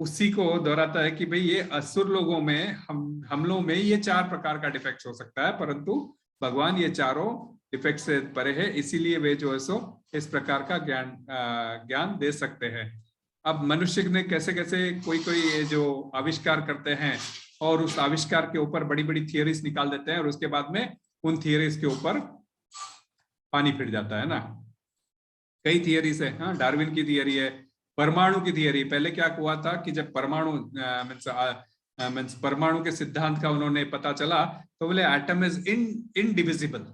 Speaker 1: उसी को दोहराता है कि भाई ये असुर लोगों में, हम लोगों में ये 4 प्रकार का डिफेक्ट हो सकता है, परंतु भगवान ये 4 डिफेक्ट से परे है, इसीलिए वे जो है सो इस प्रकार का ज्ञान दे सकते हैं। अब मनुष्य ने कैसे कैसे कोई जो आविष्कार करते हैं और उस आविष्कार के ऊपर बड़ी बड़ी थियरीज निकाल देते हैं, और उसके बाद में उन थियरीज के ऊपर पानी फिर जाता है ना। कई थियरीज है, हाँ, डार्विन की थियरी है, परमाणु की थियरी। पहले क्या हुआ था कि जब परमाणु मीन्स परमाणु के सिद्धांत का उन्होंने पता चला तो बोले एटम इज इनडिविजिबल।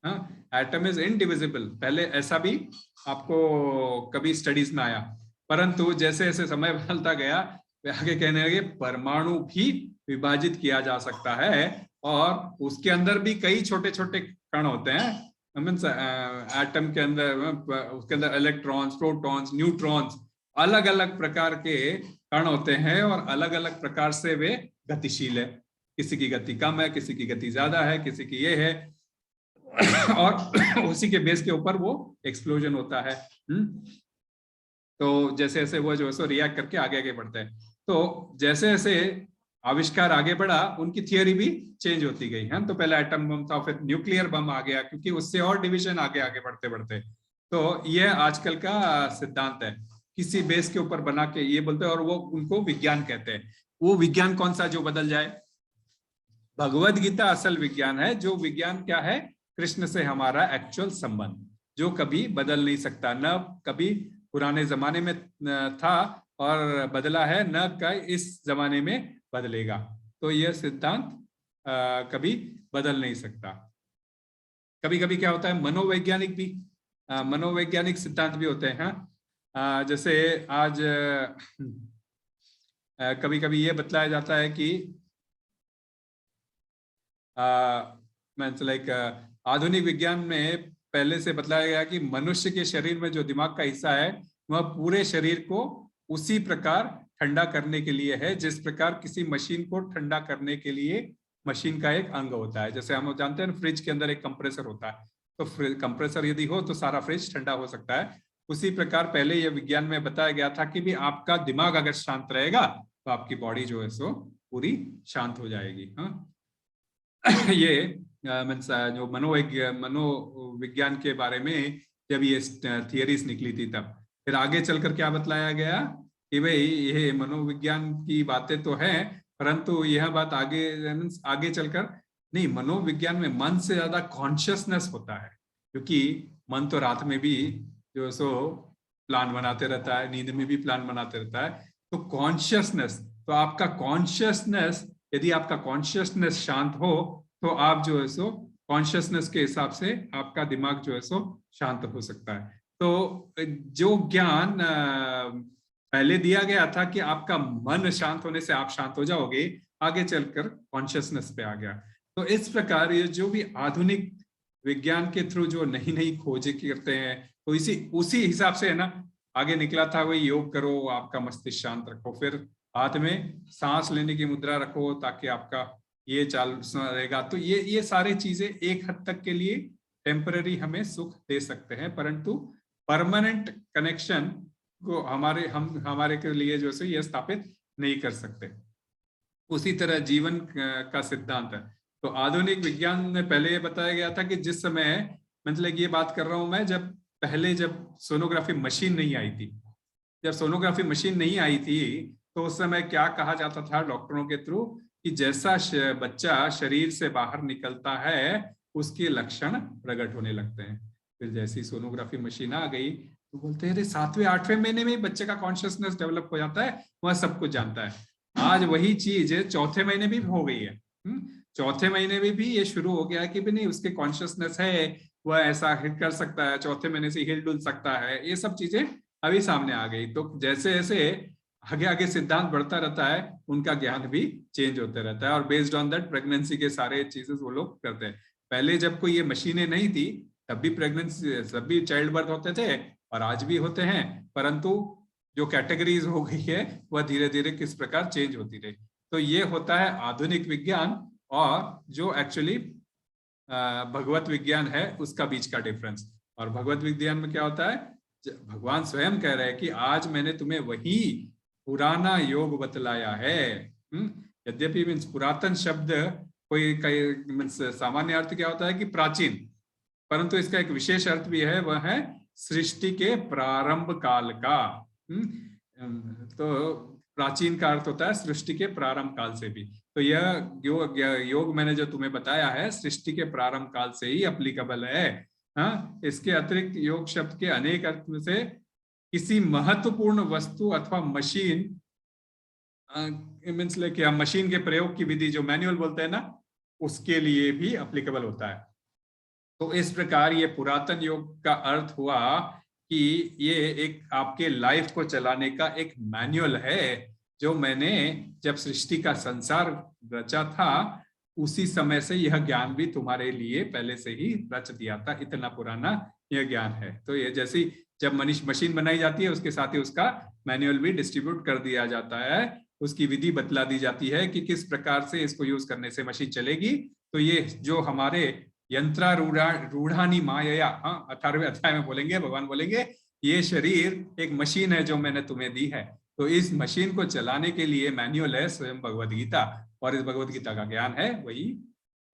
Speaker 1: हाँ, एटम इज इनडिविजिबल। पहले ऐसा भी आपको कभी स्टडीज में आया, परंतु जैसे जैसे समय बदलता गया आगे कहने लगे परमाणु भी विभाजित किया जा सकता है और उसके अंदर भी कई छोटे छोटे कण होते हैं। मीन्स एटम के अंदर, उसके अंदर इलेक्ट्रॉन्स, प्रोटॉन्स, न्यूट्रॉन्स, अलग अलग प्रकार के कण होते हैं और अलग अलग प्रकार से वे गतिशील है। किसी की गति कम है, किसी की गति ज्यादा है, किसी की ये है और उसी के बेस के ऊपर वो एक्सप्लोजन होता है। तो जैसे जैसे वो जो है रिएक्ट करके आगे आगे बढ़ते हैं। तो जैसे जैसे आविष्कार आगे बढ़ा उनकी थियरी भी चेंज होती गई है। तो पहले एटम बम था, फिर न्यूक्लियर बम आ गया, क्योंकि उससे और डिवीजन आगे आगे बढ़ते बढ़ते। तो ये आजकल का सिद्धांत है, किसी बेस के ऊपर बना के ये बोलते हैं और वो उनको विज्ञान कहते हैं। वो विज्ञान कौन सा जो बदल जाए? भगवद गीता असल विज्ञान है, जो विज्ञान क्या है? कृष्ण से हमारा एक्चुअल संबंध, जो कभी बदल नहीं सकता, न कभी पुराने जमाने में था और बदला है, न का इस जमाने में बदलेगा। तो यह सिद्धांत कभी बदल नहीं सकता। कभी कभी क्या होता है, मनोवैज्ञानिक भी मनोवैज्ञानिक सिद्धांत भी होते हैं। जैसे आज कभी कभी ये बतलाया जाता है कि लाइक आधुनिक विज्ञान में पहले से बतलाया गया कि मनुष्य के शरीर में जो दिमाग का हिस्सा है वह पूरे शरीर को उसी प्रकार ठंडा करने के लिए है जिस प्रकार किसी मशीन को ठंडा करने के लिए मशीन का एक अंग होता है। जैसे हम जानते हैं फ्रिज के अंदर एक कंप्रेसर होता है, तो कंप्रेसर यदि हो तो सारा फ्रिज ठंडा हो सकता है। उसी प्रकार पहले यह विज्ञान में बताया गया था कि भी आपका दिमाग अगर शांत रहेगा तो आपकी बॉडी जो है सो पूरी शांत हो जाएगी। हाँ, ये जो मनोविज्ञान के बारे में जब ये थियरीज निकली थी तब फिर आगे चलकर क्या बतलाया गया कि भाई ये मनोविज्ञान की बातें तो है, परंतु यह बात आगे चलकर नहीं, मनोविज्ञान में मन से ज्यादा कॉन्शियसनेस होता है, क्योंकि मन तो रात में भी जो सो प्लान बनाते रहता है, नींद में भी प्लान बनाते रहता है। तो कॉन्शियसनेस, तो आपका कॉन्शियसनेस, यदि आपका कॉन्शियसनेस शांत हो तो आप जो है सो कॉन्शियसनेस के हिसाब से आपका दिमाग जो है सो शांत हो सकता है। तो जो ज्ञान पहले दिया गया था कि आपका मन शांत होने से आप शांत हो जाओगे, आगे चलकर कॉन्शियसनेस पे आ गया। तो इस प्रकार ये जो भी आधुनिक विज्ञान के थ्रू जो नई नई खोजें करते हैं, तो उसी हिसाब से है ना आगे निकला था वही योग करो, आपका मस्तिष्क शांत रखो, फिर हाथ में सांस लेने की मुद्रा रखो ताकि आपका ये चालू रहेगा। तो ये सारे चीजें एक हद तक के लिए टेम्पररी हमें सुख दे सकते हैं, परंतु परमानेंट कनेक्शन को हमारे के लिए जो है ये स्थापित नहीं कर सकते। उसी तरह जीवन का सिद्धांत है। तो आधुनिक विज्ञान में पहले ये बताया गया था कि जिस समय, मतलब ये बात कर रहा हूं मैं, जब सोनोग्राफी मशीन नहीं आई थी, जब सोनोग्राफी मशीन नहीं आई थी तो उस समय क्या कहा जाता था डॉक्टरों के थ्रू कि जैसा बच्चा शरीर से बाहर निकलता है उसके लक्षण प्रकट होने लगते हैं। फिर जैसी सोनोग्राफी मशीन आ गई तो बोलते हैं 7वें 8वें महीने में बच्चे का कॉन्शियसनेस डेवलप हो जाता है, वह सब कुछ जानता है। आज वही चीज 4थे महीने भी हो गई है। 4थे महीने में भी ये शुरू हो गया है कि भी नहीं, उसके कॉन्शियसनेस है, वह ऐसा हिट कर सकता है, 4थे महीने से हिल डुल सकता है। ये सब चीजें अभी सामने आ गई। तो जैसे जैसे आगे आगे सिद्धांत बढ़ता रहता है, उनका ज्ञान भी चेंज होते रहता है और बेस्ड ऑन दैट प्रेगनेंसी के सारे चीजें वो लोग करते हैं। पहले जब कोई ये मशीनें नहीं थी तब भी प्रेगनेंसी, तब भी चाइल्ड बर्थ होते थे और आज भी होते हैं, परंतु जो कैटेगरीज हो गई है वह धीरे धीरे किस प्रकार चेंज होती रही। तो ये होता है आधुनिक विज्ञान और जो एक्चुअली भगवत विज्ञान है उसका बीच का डिफरेंस। और भगवत विज्ञान में क्या होता है, भगवान स्वयं कह रहे हैं कि आज मैंने तुम्हें वही पुराना योग बतलाया है। यद्यपि मीन्स पुरातन शब्द कोई मीन्स सामान्य अर्थ क्या होता है कि प्राचीन, परंतु इसका एक विशेष अर्थ भी है, वह है सृष्टि के प्रारंभ काल का। तो प्राचीन का अर्थ होता है सृष्टि के प्रारंभ काल से भी। तो यह योग मैंने जो तुम्हें बताया है सृष्टि के प्रारंभ काल से ही अप्लीकेबल है। हाँ, इसके अतिरिक्त योग शब्द के अनेक अर्थ में से किसी महत्वपूर्ण वस्तु अथवा मशीन मीन्स लाइक मशीन के प्रयोग की विधि जो मैनुअल बोलते हैं ना, उसके लिए भी एप्लीकेबल होता है। तो इस प्रकार ये पुरातन योग का अर्थ हुआ कि ये एक आपके लाइफ को चलाने का एक मैनुअल है, जो मैंने जब सृष्टि का संसार रचा था उसी समय से यह ज्ञान भी तुम्हारे लिए पहले से ही रच दिया था, इतना पुराना यह ज्ञान है। तो ये जैसी जब मशीन बनाई जाती है उसके साथ ही उसका मैनुअल भी डिस्ट्रीब्यूट कर दिया जाता है, उसकी विधि बतला दी जाती है कि किस प्रकार से इसको यूज करने से मशीन चलेगी। तो ये जो हमारे यंत्रारूढ़ानी मायया, हाँ 18वें अध्याय में बोलेंगे, भगवान बोलेंगे ये शरीर एक मशीन है जो मैंने तुम्हें दी है। तो इस मशीन को चलाने के लिए मैनुअल है स्वयं भगवद गीता, और इस भगवद गीता का ज्ञान है वही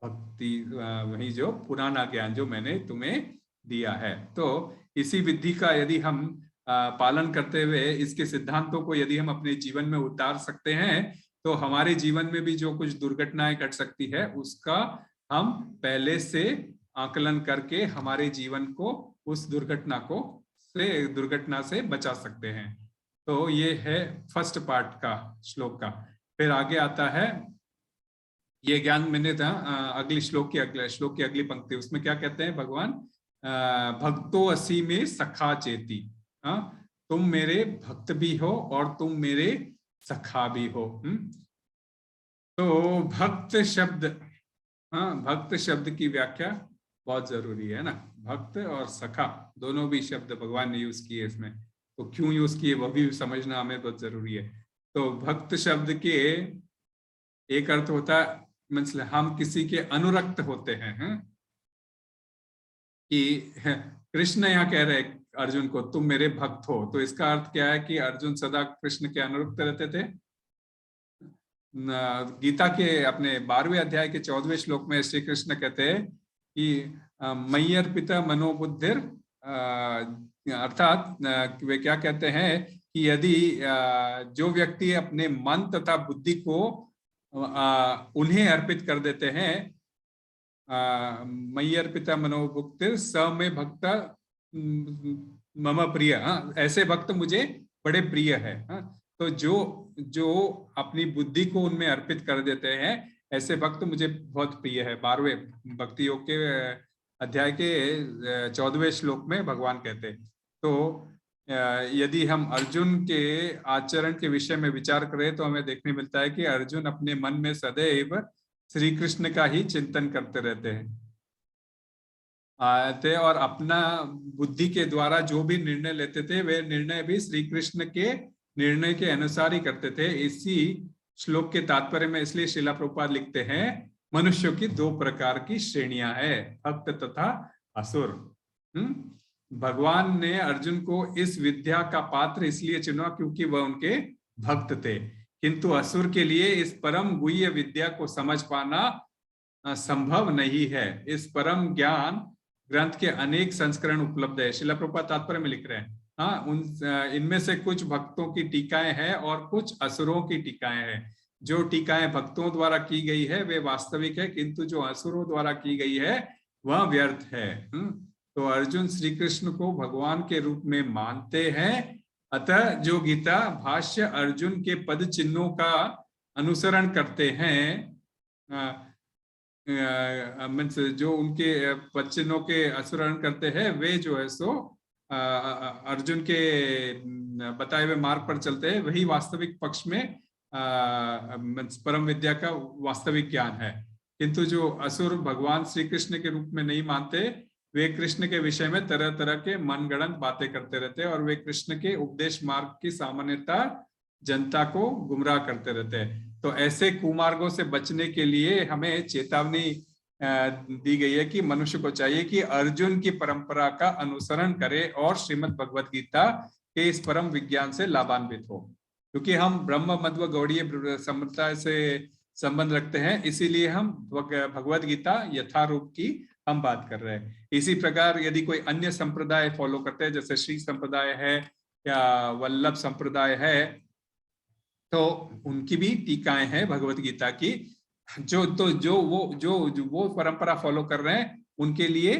Speaker 1: भक्ति, वही जो पुराना ज्ञान जो मैंने तुम्हें दिया है। तो इसी विधि का यदि हम पालन करते हुए इसके सिद्धांतों को यदि हम अपने जीवन में उतार सकते हैं तो हमारे जीवन में भी जो कुछ दुर्घटनाएं घट सकती है उसका हम पहले से आकलन करके हमारे जीवन को उस दुर्घटना से बचा सकते हैं। तो ये है फर्स्ट पार्ट का श्लोक का। फिर आगे आता है ये ज्ञान मैंने था अगले श्लोक की अगली पंक्ति, उसमें क्या कहते हैं भगवान, भक्तो असी में सखा चेती, हाँ तुम मेरे भक्त भी हो और तुम मेरे सखा भी हो। तो भक्त शब्द, हाँ भक्त शब्द की व्याख्या बहुत जरूरी है ना। भक्त और सखा दोनों भी शब्द भगवान ने यूज किए इसमें, तो क्यों यूज किए वह भी समझना हमें बहुत जरूरी है। तो भक्त शब्द के एक अर्थ होता है मतलब हम किसी के अनुरक्त होते हैं, कि कृष्ण यहाँ कह रहे अर्जुन को तुम मेरे भक्त हो, तो इसका अर्थ क्या है कि अर्जुन सदा कृष्ण के अनुरक्त रहते थे। गीता के अपने 12वें अध्याय के 14वें श्लोक में श्री कृष्ण कहते हैं कि मयि अर्पिता मनोबुद्धिर, अर्थात वे क्या कहते हैं कि यदि जो व्यक्ति अपने मन तथा बुद्धि को उन्हें अर्पित कर देते हैं, मयि अर्पिता मनोबुद्धिर स में भक्ता मम प्रिय, ऐसे भक्त मुझे बड़े प्रिय है। तो जो अपनी बुद्धि को उनमें अर्पित कर देते हैं ऐसे भक्त मुझे बहुत प्रिय है। 12वें भक्ति योग के अध्याय के 14वें श्लोक में भगवान कहते। तो यदि हम अर्जुन के आचरण के विषय में विचार करें तो हमें देखने मिलता है कि अर्जुन अपने मन में सदैव श्री कृष्ण का ही चिंतन करते रहते हैं और अपना बुद्धि के द्वारा जो भी निर्णय लेते थे वे निर्णय भी श्री कृष्ण के निर्णय के अनुसार ही करते थे। इसी श्लोक के तात्पर्य में इसलिए श्रीला प्रभुपाद लिखते हैं मनुष्यों की 2 प्रकार की श्रेणियां है, भक्त तथा असुर। भगवान ने अर्जुन को इस विद्या का पात्र इसलिए चुना क्योंकि वह उनके भक्त थे, किंतु असुर के लिए इस परम गुह्य विद्या को समझ पाना संभव नहीं है। इस परम ज्ञान ग्रंथ के अनेक संस्करण उपलब्ध है। श्रीला प्रभुपाद तात्पर्य में लिख रहे हैं, हाँ इनमें से कुछ भक्तों की टीकाएं हैं और कुछ असुरों की टीकाएं हैं। जो टीकाएं भक्तों द्वारा की गई है वे वास्तविक है, किंतु जो असुरों द्वारा की गई है वह व्यर्थ है। तो अर्जुन श्री कृष्ण को भगवान के रूप में मानते हैं, अतः जो गीता भाष्य अर्जुन के पद चिन्हों का अनुसरण करते हैं, जो उनके पद चिन्हों के अनुसरण करते हैं वे जो है सो अर्जुन के बताए हुए मार्ग पर चलते हैं, वही वास्तविक पक्ष में परम विद्या का वास्तविक ज्ञान है। किंतु जो असुर भगवान श्री कृष्ण के रूप में नहीं मानते वे कृष्ण के विषय में तरह तरह के मनगढ़ंत बातें करते रहते हैं और वे कृष्ण के उपदेश मार्ग की सामान्यता जनता को गुमराह करते रहते हैं। तो ऐसे कुमार्गों से बचने के लिए हमें चेतावनी दी गई है कि मनुष्य को चाहिए कि अर्जुन की परंपरा का अनुसरण करे और श्रीमद् भगवद गीता के इस परम विज्ञान से लाभान्वित हो। क्योंकि हम ब्रह्म मध्व गौड़ीय संप्रदाय से संबंध रखते हैं, इसीलिए हम भगवद गीता यथारूप की हम बात कर रहे हैं। इसी प्रकार यदि कोई अन्य संप्रदाय फॉलो करते हैं, जैसे श्री संप्रदाय है या वल्लभ संप्रदाय है, तो उनकी भी टीकाएं हैं भगवद गीता की। जो वो परंपरा फॉलो कर रहे हैं उनके लिए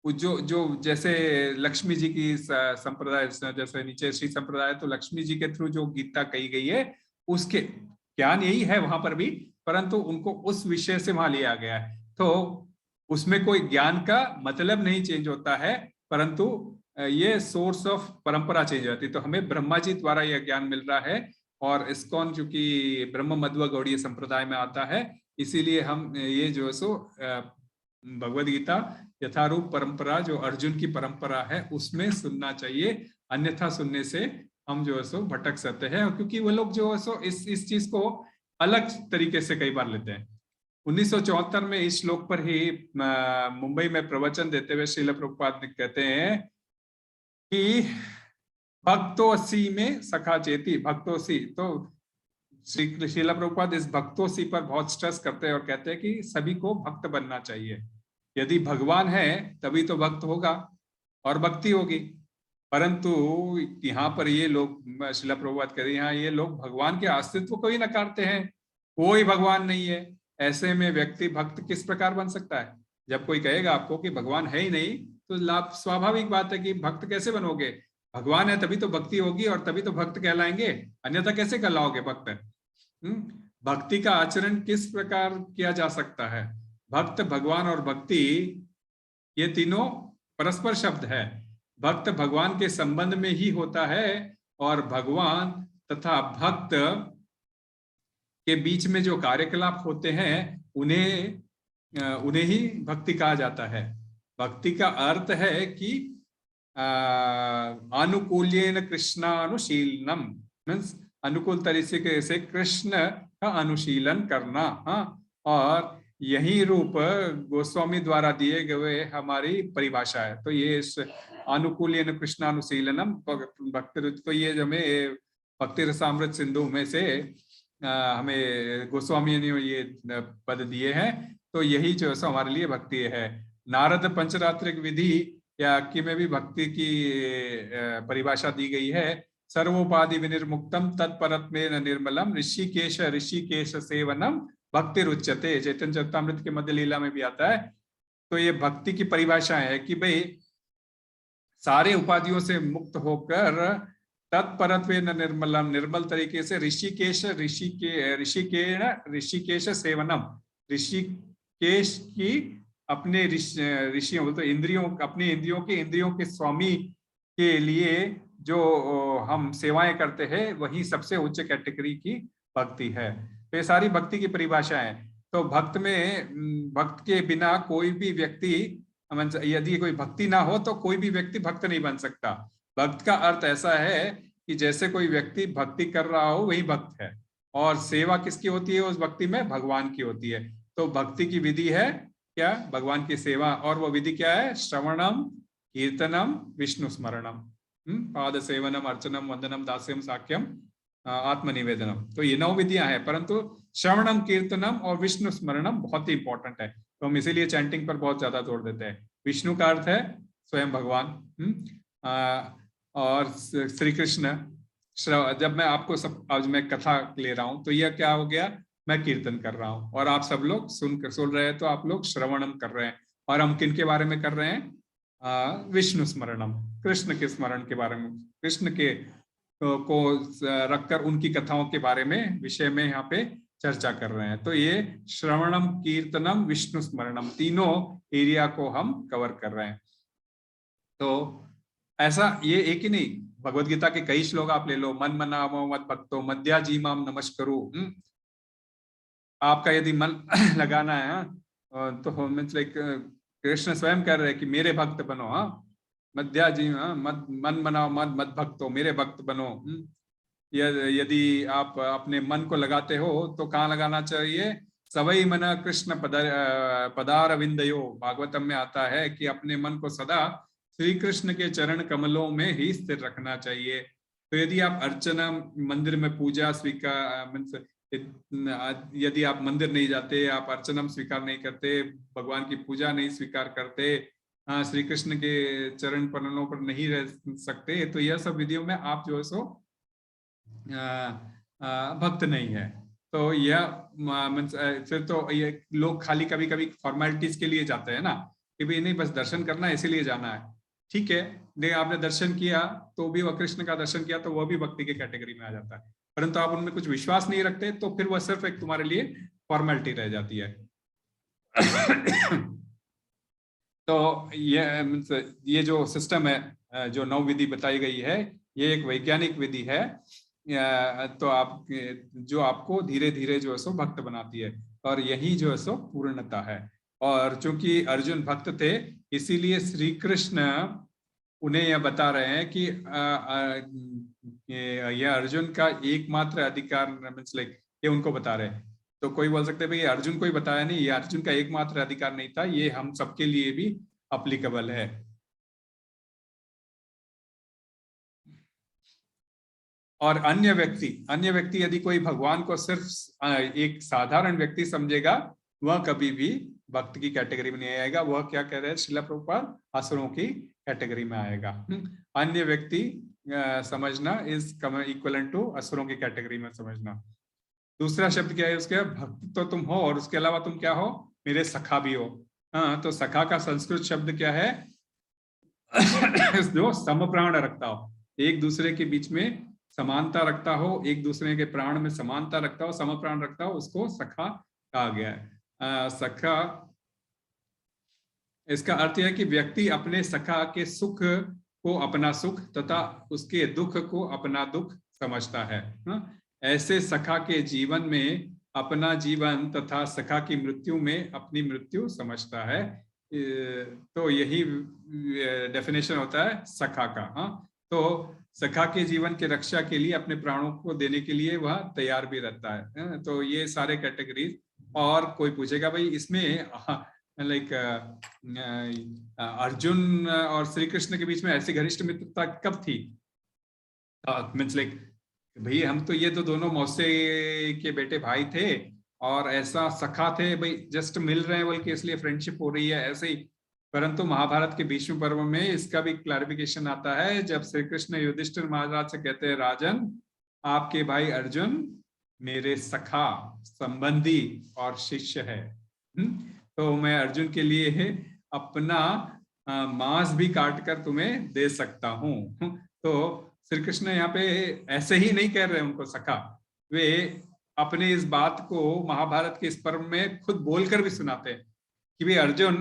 Speaker 1: जो जो जैसे लक्ष्मी जी की संप्रदाय, जैसे नीचे श्री संप्रदाय, तो लक्ष्मी जी के थ्रू जो गीता कही गई है उसके ज्ञान यही है वहां पर भी, परंतु उनको उस विषय से वहां लिया गया है। तो उसमें कोई ज्ञान का मतलब नहीं चेंज होता है, परंतु ये सोर्स ऑफ परंपरा चेंज होती है। तो हमें ब्रह्मा जी द्वारा यह ज्ञान मिल रहा है, और इस्कॉन जो कि ब्रह्म मध्व गौड़ीय संप्रदाय में आता है, इसीलिए हम ये जो सो भगवद गीता यथारूप परंपरा जो अर्जुन की परंपरा है उसमें सुनना चाहिए, अन्यथा सुनने से हम जो है सो भटक सकते हैं। क्योंकि वो लोग जो है सो इस चीज को अलग तरीके से कई बार लेते हैं। 1974 में इस श्लोक पर ही मुंबई में प्रवचन देते हुए श्रील प्रभुपाद कहते हैं कि भक्तोसी में सखा चेती, भक्तोसी। तो श्रील प्रभुपाद इस भक्तोसी पर बहुत स्ट्रेस करते हैं और कहते हैं कि सभी को भक्त बनना चाहिए। यदि भगवान है तभी तो भक्त होगा और भक्ति होगी। परंतु यहाँ पर ये लोग, श्रील प्रभुपाद कहते हैं, यहाँ ये लोग भगवान के अस्तित्व को ही नकारते हैं, कोई भगवान नहीं है। ऐसे में व्यक्ति भक्त किस प्रकार बन सकता है? जब कोई कहेगा आपको कि भगवान है ही नहीं, तो स्वाभाविक बात है कि भक्त कैसे बनोगे? भगवान है तभी तो भक्ति होगी और तभी तो भक्त कहलाएंगे, अन्यथा कैसे कहलाओगे भक्त? भक्ति का आचरण किस प्रकार किया जा सकता है? भक्त, भगवान और भक्ति ये तीनों परस्पर शब्द है। भक्त भगवान के संबंध में ही होता है और भगवान तथा भक्त के बीच में जो कार्यकलाप होते हैं उन्हें ही भक्ति कहा जाता है। भक्ति का अर्थ है कि अनुकूल्येन कृष्णानुशीलनम, मीन्स अनुकूल तरीके से कृष्ण का अनुशीलन करना। हाँ, और यही रूप गोस्वामी द्वारा दिए गए हमारी परिभाषा है। तो ये अनुकूल्येन कृष्णानुशीलनम भक्ति, तो ये हमें भक्ति रसामृत सिंधु में से हमें गोस्वामी ने ये पद दिए हैं। तो यही जो है हमारे लिए भक्ति है। नारद पंचरात्रिक विधि या की में भी भक्ति की परिभाषा दी गई है। सर्वोपाधि विनिर्मुक्तम तत्परत्मेन निर्मलम ऋषिकेश सेवनम भक्ति रुच्यते, चैतन्य चरितामृत के मध्य लीला में भी आता है। तो ये भक्ति की परिभाषा है कि भाई सारे उपाधियों से मुक्त होकर तत्परत्वेन निर्मलम, निर्मल तरीके से ऋषिकेश सेवनम, ऋषिकेश की अपने ऋषियों, तो इंद्रियों के स्वामी के लिए जो हम सेवाएं करते हैं वही सबसे उच्च कैटेगरी की भक्ति है। तो ये सारी भक्ति की परिभाषा है। तो भक्त के बिना कोई भी व्यक्ति, यदि कोई भक्ति ना हो तो कोई भी व्यक्ति भक्त नहीं बन सकता। भक्त का अर्थ ऐसा है कि जैसे कोई व्यक्ति भक्ति कर रहा हो वही भक्त है, और सेवा किसकी होती है उस भक्ति में? भगवान की होती है। तो भक्ति की विधि है क्या? भगवान की सेवा। और वो विधि क्या है? श्रवणम, कीर्तनम, विष्णु स्मरणम, पाद सेवनम, अर्चनम, वंदनम, दास्यम, साक्ष्यम, आत्मनिवेदनम। तो ये 9 विधियां हैं, परंतु श्रवणम, कीर्तनम और विष्णु स्मरणम बहुत ही इंपॉर्टेंट है। तो हम इसीलिए चैंटिंग पर बहुत ज्यादा जोर देते हैं। विष्णु का अर्थ है स्वयं भगवान, और श्री कृष्ण। जब मैं आपको आज मैं कथा ले रहा हूं तो यह क्या हो गया? मैं कीर्तन कर रहा हूं और आप सब लोग सुन रहे हैं, तो आप लोग श्रवणम कर रहे हैं। और हम किन के बारे में कर रहे हैं? विष्णु स्मरणम, कृष्ण के स्मरण के बारे में, कृष्ण के को रखकर उनकी कथाओं के बारे में विषय में यहाँ पे चर्चा कर रहे हैं। तो ये श्रवणम, कीर्तनम, विष्णु स्मरणम, तीनों एरिया को हम कवर कर रहे हैं। तो ऐसा ये एक ही नहीं, भगवद गीता के कई श्लोक आप ले लो। मन मनावो मत भक्तो मद्याजीमाम नमस्करु। आपका यदि मन लगाना है तो मीन्स लाइक कृष्ण स्वयं कह रहे हैं कि मेरे भक्त बनो। मद्याजी, मन बनाओ मत भक्तो, मेरे भक्त बनो। यदि आप अपने मन को लगाते हो तो कहाँ लगाना चाहिए? सवई मन कृष्ण पदार विंदयो, भागवतम में आता है कि अपने मन को सदा श्री कृष्ण के चरण कमलों में ही स्थिर रखना चाहिए। तो यदि आप अर्चना, मंदिर में पूजा स्वीकार, यदि आप मंदिर नहीं जाते, आप अर्चनम स्वीकार नहीं करते, भगवान की पूजा नहीं स्वीकार करते, श्री कृष्ण के चरण कमलों पर नहीं रह सकते, तो यह सब विधियों में आप जो है सो भक्त नहीं है। तो यह फिर तो ये लोग खाली कभी कभी फॉर्मेलिटीज के लिए जाते हैं ना, कि भाई नहीं बस दर्शन करना है इसीलिए जाना है, ठीक है, नहीं आपने दर्शन किया तो भी वह कृष्ण का दर्शन किया तो वह भी भक्ति के कैटेगरी में आ जाता है, परंतु आप उनमें कुछ विश्वास नहीं रखते तो फिर वह सिर्फ एक तुम्हारे लिए फॉर्मेलिटी रह जाती है। तो ये जो सिस्टम है, जो 9 विधि बताई गई है, ये एक वैज्ञानिक विधि है, तो आप जो आपको धीरे धीरे जो है सो भक्त बनाती है, और यही जो है सो पूर्णता है। और चूंकि अर्जुन भक्त थे इसीलिए श्री कृष्ण उन्हें यह बता रहे हैं कि यह अर्जुन का एकमात्र अधिकार, मींस लाइक ये उनको बता रहे हैं। तो कोई बोल सकते हैं भाई अर्जुन को ही बताया नहीं, ये अर्जुन का एकमात्र अधिकार नहीं था, ये हम सबके लिए भी अप्लीकेबल है। और अन्य व्यक्ति यदि कोई भगवान को सिर्फ एक साधारण व्यक्ति समझेगा, वह कभी भी भक्त की कैटेगरी में नहीं आएगा। वह क्या कह रहे हैं श्रील प्रभुपाद, असुरों की कैटेगरी में आएगा। अन्य व्यक्ति समझना इज इक्वलेंट टू असुरों की कैटेगरी में समझना। दूसरा शब्द क्या है उसके, भक्त तो तुम हो और उसके अलावा तुम क्या हो, मेरे सखा भी हो। हाँ, तो सखा का संस्कृत शब्द क्या है? जो समप्राण रखता हो, एक दूसरे के बीच में समानता रखता हो, एक दूसरे के प्राण में समानता रखता हो, समप्राण रखता हो, उसको सखा कहा गया है। सखा, इसका अर्थ यह है कि व्यक्ति अपने सखा के सुख को अपना सुख तथा उसके दुख को अपना दुख समझता है। ऐसे सखा के जीवन में अपना जीवन तथा सखा की मृत्यु में अपनी मृत्यु समझता है। तो यही डेफिनेशन होता है सखा का। हाँ, तो सखा के जीवन के रक्षा के लिए अपने प्राणों को देने के लिए वह तैयार भी रहता है। तो ये सारे कैटेगरीज। और कोई पूछेगा भाई इसमें लाइक अर्जुन और श्री कृष्ण के बीच में ऐसी घनिष्ठ मित्रता कब थी? मीन्स लाइक भाई हम तो ये तो दोनों मौसे के बेटे भाई थे और ऐसा सखा थे, भाई जस्ट मिल रहे हैं बल्कि इसलिए फ्रेंडशिप हो रही है ऐसे ही। परंतु महाभारत के भीष्म पर्व में इसका भी क्लैरिफिकेशन आता है जब श्री कृष्ण युधिष्ठिर महाराज से कहते हैं, राजन आपके भाई अर्जुन मेरे सखा, संबंधी और शिष्य है। तो मैं अर्जुन के लिए अपना मांस भी काट कर तुम्हें दे सकता हूँ। तो श्री कृष्ण यहाँ पे ऐसे ही नहीं कह रहे उनको सखा, वे अपने इस बात को महाभारत के इस पर्व में खुद बोलकर भी सुनाते हैं कि भाई अर्जुन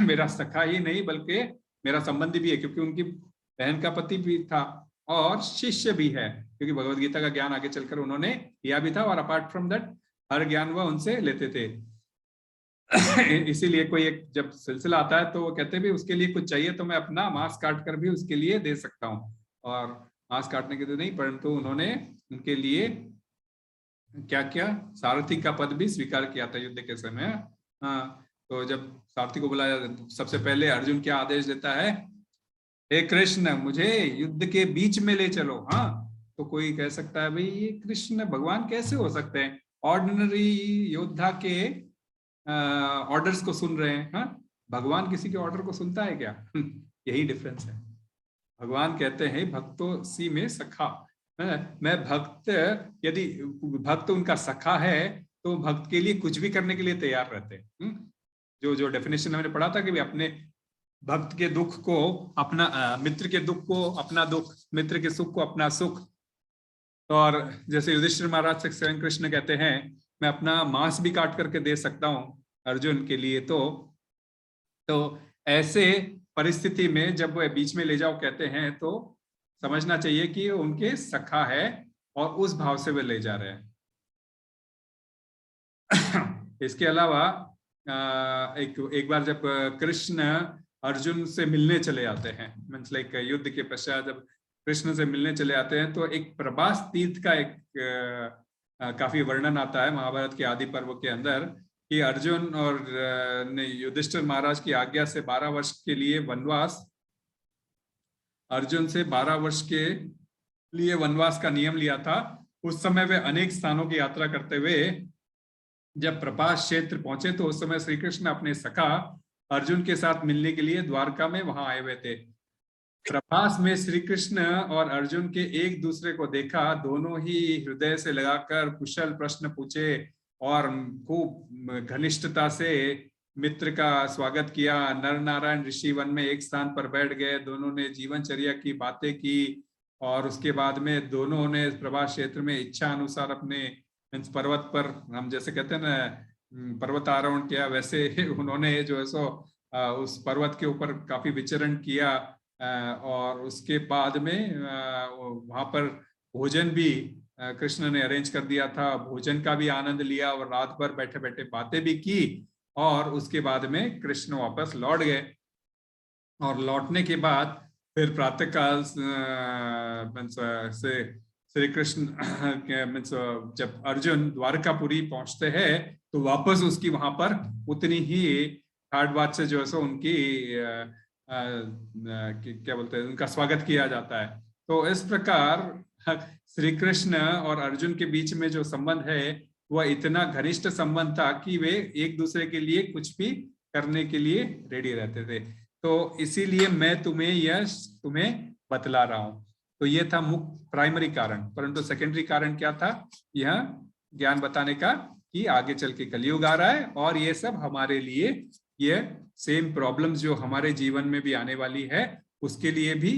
Speaker 1: मेरा सखा ही नहीं बल्कि मेरा संबंधी भी है, क्योंकि उनकी बहन का पति भी था और शिष्य भी है, क्योंकि भगवद गीता का ज्ञान आगे चलकर उन्होंने लिया भी था और अपार्ट फ्रॉम दैट हर ज्ञान वह उनसे लेते थे। इसीलिए कोई एक जब सिलसिला आता है तो वो कहते हैं भी उसके लिए कुछ चाहिए तो मैं अपना मांस काट कर भी उसके लिए दे सकता हूँ। और मांस काटने के तो नहीं, परंतु उन्होंने उनके लिए क्या क्या सारथी का पद भी स्वीकार किया था युद्ध के समय। हाँ, तो जब सारथी को बुलाया सबसे पहले अर्जुन क्या आदेश देता है, हे कृष्ण मुझे युद्ध के बीच में ले चलो। हाँ, तो कोई कह सकता है भाई ये कृष्ण भगवान कैसे हो सकते हैं, ऑर्डिनरी योद्धा के ऑर्डर्स को सुन रहे हैं। हाँ, भगवान किसी के ऑर्डर को सुनता है क्या? यही डिफरेंस है। भगवान कहते हैं भक्तों सी में सखा, मैं भक्त, यदि भक्त उनका सखा है तो भक्त के लिए कुछ भी करने के लिए तैयार रहते हैं। जो डेफिनेशन हमने पढ़ा था कि अपने भक्त के दुख को अपना, मित्र के दुख को अपना दुख, मित्र के सुख को अपना सुख। और जैसे युधिष्ठिर महाराज से स्वयं कृष्ण कहते हैं मैं अपना मांस भी काट करके दे सकता हूँ अर्जुन के लिए। तो ऐसे परिस्थिति में जब वह बीच में ले जाओ कहते हैं तो समझना चाहिए कि उनके सखा है और उस भाव से वे ले जा रहे हैं। इसके अलावा एक बार जब कृष्ण अर्जुन से मिलने चले आते हैं, मीन्स लाइक युद्ध के पश्चात जब कृष्ण से मिलने चले आते हैं तो एक प्रभास तीर्थ का एक काफी वर्णन आता है महाभारत के आदि पर्व के अंदर कि अर्जुन और ने युधिष्ठिर महाराज की आज्ञा से 12 वर्ष के लिए वनवास, अर्जुन से 12 वर्ष के लिए वनवास का नियम लिया था। उस समय वे अनेक स्थानों की यात्रा करते हुए जब प्रभास क्षेत्र पहुंचे तो उस समय श्री कृष्ण अपने सखा अर्जुन के साथ मिलने के लिए द्वारका में वहां आए हुए थे। प्रभास में श्री कृष्ण और अर्जुन के एक दूसरे को देखा, दोनों ही हृदय से लगाकर कुशल प्रश्न पूछे और खूब घनिष्ठता से मित्र का स्वागत किया। नर नारायण ऋषि वन में एक स्थान पर बैठ गए, दोनों ने जीवनचर्या की बातें की और उसके बाद में दोनों ने प्रभास क्षेत्र में इच्छा अनुसार अपने पर्वत पर, हम जैसे कहते हैं ना पर्वत आरोहण किया, वैसे उन्होंने जो है सो उस पर्वत के ऊपर काफी विचरण किया और उसके बाद में वहां पर भोजन भी कृष्ण ने अरेंज कर दिया था, भोजन का भी आनंद लिया और रात भर बैठे बैठे बातें भी की और उसके बाद में कृष्ण वापस लौट गए। और लौटने के बाद फिर प्रातःकाल से श्री कृष्ण जब अर्जुन द्वारकापुरी पहुंचते हैं तो वापस उसकी वहां पर उतनी ही हार्ड बात से जो है सो उनकी क्या बोलते हैं, उनका स्वागत किया जाता है। तो इस प्रकार श्री कृष्ण और अर्जुन के बीच में जो संबंध है वह इतना घनिष्ठ संबंध था कि वे एक दूसरे के लिए कुछ भी करने के लिए रेडी रहते थे। तो इसीलिए मैं तुम्हें बतला रहा हूं। तो ये था मुख्य प्राइमरी कारण, परंतु सेकेंडरी कारण क्या था? यह ज्ञान बताने का कि आगे चल के कलयुग आ रहा है और ये सब हमारे लिए, ये सेम प्रॉब्लम्स जो हमारे जीवन में भी आने वाली है उसके लिए भी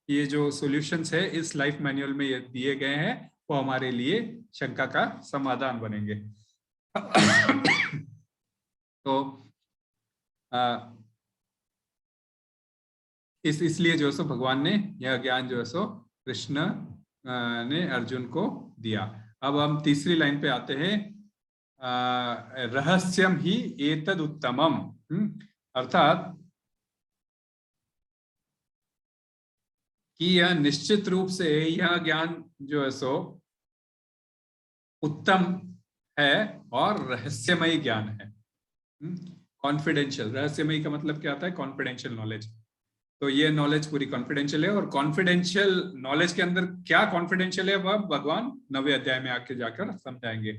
Speaker 1: ये जो सॉल्यूशंस है इस लाइफ मैनुअल में ये दिए गए हैं वो हमारे लिए शंका का समाधान बनेंगे। तो इसलिए जो है सो भगवान ने यह ज्ञान जो है सो कृष्ण ने अर्जुन को दिया। अब हम तीसरी लाइन पे आते हैं, रहस्यम ही एतद उत्तमम, अर्थात कि यह निश्चित रूप से यह ज्ञान जो है सो उत्तम है और रहस्यमय ज्ञान है। कॉन्फिडेंशियल, रहस्यमय का मतलब क्या आता है? Confidential knowledge. तो ये नॉलेज पूरी कॉन्फिडेंशियल है और कॉन्फिडेंशियल नॉलेज के अंदर क्या कॉन्फिडेंशियल है वह भगवान 9वें अध्याय में आके जाकर समझाएंगे।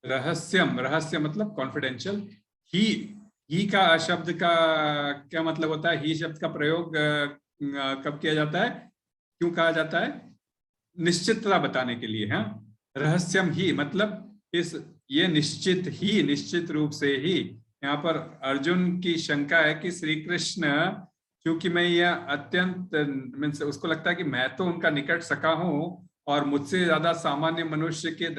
Speaker 1: रहस्यम, रहस्य मतलब कॉन्फिडेंशियल। ही का शब्द का क्या मतलब होता है? ही शब्द का प्रयोग कब किया जाता है, क्यों कहा जाता है? निश्चितता बताने के लिए। हाँ, रहस्यम ही मतलब ये निश्चित ही, निश्चित रूप से ही। यहाँ पर अर्जुन की शंका है कि श्री कृष्ण, क्योंकि मैं यह अत्यंत मीन्स उसको लगता है कि मैं तो उनका निकट सखा हूँ और मुझसे ज्यादा सामान्य मनुष्य के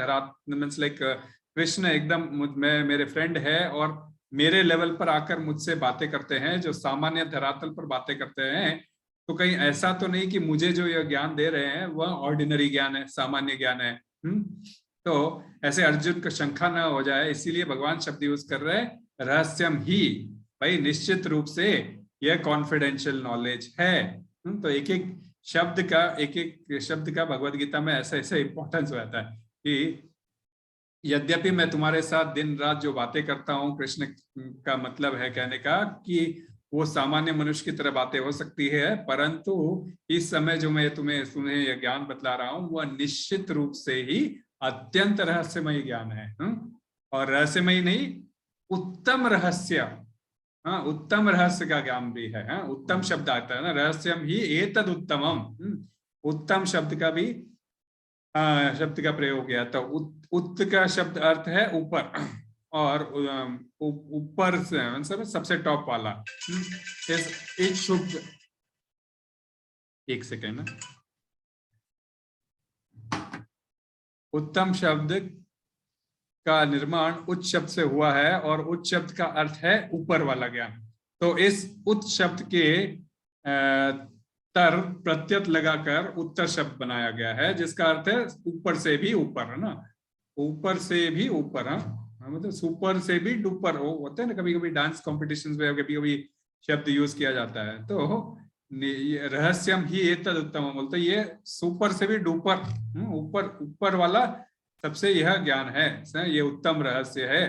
Speaker 1: मीन्स लाइक कृष्ण एकदम मेरे फ्रेंड है और मेरे लेवल पर आकर मुझसे बातें करते हैं, जो सामान्य धरातल पर बातें करते हैं। तो कहीं ऐसा तो नहीं कि मुझे जो यह ज्ञान दे रहे हैं वह ऑर्डिनरी ज्ञान है, सामान्य ज्ञान है। तो ऐसे अर्जुन का शंका न हो जाए, इसीलिए भगवान शब्द यूज कर रहे हैं रहस्यम ही। भाई निश्चित रूप से यह कॉन्फिडेंशियल नॉलेज है। तो एक एक शब्द का भगवत गीता में ऐसा ऐसा इंपॉर्टेंस रहता है कि यद्यपि मैं तुम्हारे साथ दिन रात जो बातें करता हूँ, कृष्ण का मतलब है कहने का कि वो सामान्य मनुष्य की तरह बातें हो सकती है, परंतु इस समय जो मैं तुम्हें यह ज्ञान बतला रहा हूँ वह निश्चित रूप से ही अत्यंत रहस्यमय ज्ञान है। और रहस्यमय नहीं, उत्तम रहस्य। हाँ, उत्तम रहस्य का ज्ञान भी है। हाँ, उत्तम शब्द आता है ना, रहस्यम ही एतद उत्तमम। उत्तम शब्द का भी शब्द का प्रयोग किया। तो उत्त का शब्द अर्थ है ऊपर, और ऊपर से सबसे टॉप वाला। एक शुभ, एक सेकेंड ना, उत्तम शब्द का निर्माण उच्च शब्द से हुआ है और उच्च शब्द का अर्थ है ऊपर वाला ज्ञान। तो इस उच्च शब्द के तर प्रत्यय लगाकर उत्तर शब्द बनाया गया है, जिसका अर्थ है ऊपर से भी ऊपर, है ना, ऊपर से भी ऊपर। हाँ, मतलब सुपर से भी डुपर होते हैं ना, कभी कभी डांस कॉम्पिटिशन्स में कभी कभी शब्द यूज किया जाता है। तो रहस्यम ही एतद उत्तम बोलते, ये सुपर से भी डुपर, ऊपर ऊपर वाला सबसे यह ज्ञान है, ये उत्तम रहस्य है।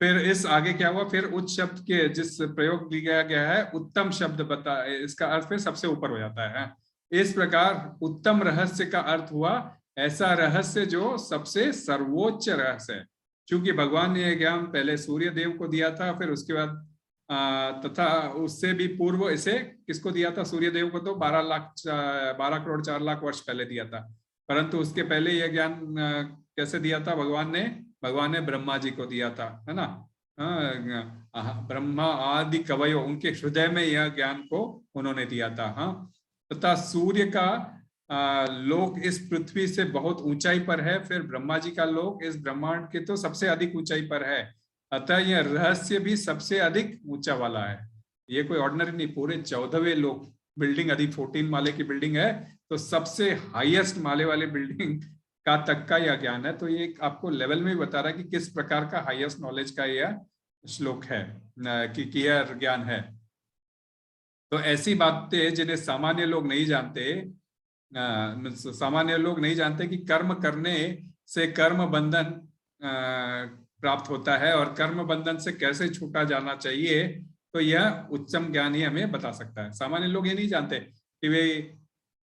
Speaker 1: फिर इस आगे क्या हुआ? फिर उच्च शब्द के जिस प्रयोग लिया गया है उत्तम शब्द बता, इसका अर्थ फिर सबसे ऊपर हो जाता है। इस प्रकार उत्तम रहस्य का अर्थ हुआ ऐसा रहस्य जो सबसे सर्वोच्च रहस्य है। क्योंकि भगवान ने यह ज्ञान पहले सूर्य देव को दिया था, फिर उसके बाद तथा उससे भी पूर्व इसे किसको दिया था? सूर्य देव को तो 12 करोड़ 4 लाख वर्ष पहले दिया था। परंतु उसके पहले यह ज्ञान कैसे दिया था भगवान ने ब्रह्मा जी को दिया था, है ना। ब्रह्मा आदि कवयो, उनके हृदय में यह ज्ञान को उन्होंने दिया था। हाँ, तथा सूर्य का लोक इस पृथ्वी से बहुत ऊंचाई पर है, फिर ब्रह्मा जी का लोक इस ब्रह्मांड के तो सबसे अधिक ऊंचाई पर है, अतः यह रहस्य भी सबसे अधिक ऊंचा वाला है। ये कोई ऑर्डिनरी नहीं, पूरे 14वें लोक, बिल्डिंग यदि 14 माले की बिल्डिंग है तो सबसे हाईएस्ट माले वाले बिल्डिंग का तक का यह ज्ञान है। तो ये आपको लेवल में बता रहा है कि किस प्रकार का हाईएस्ट नॉलेज का यह श्लोक है, कि यह ज्ञान है। तो ऐसी बातें जिन्हें सामान्य लोग नहीं जानते, सामान्य लोग नहीं जानते कि कर्म करने से कर्म बंधन प्राप्त होता है और कर्म बंधन से कैसे छूटा जाना चाहिए, तो यह उच्चम ज्ञान ही हमें बता सकता है। सामान्य लोग ये नहीं जानते कि वे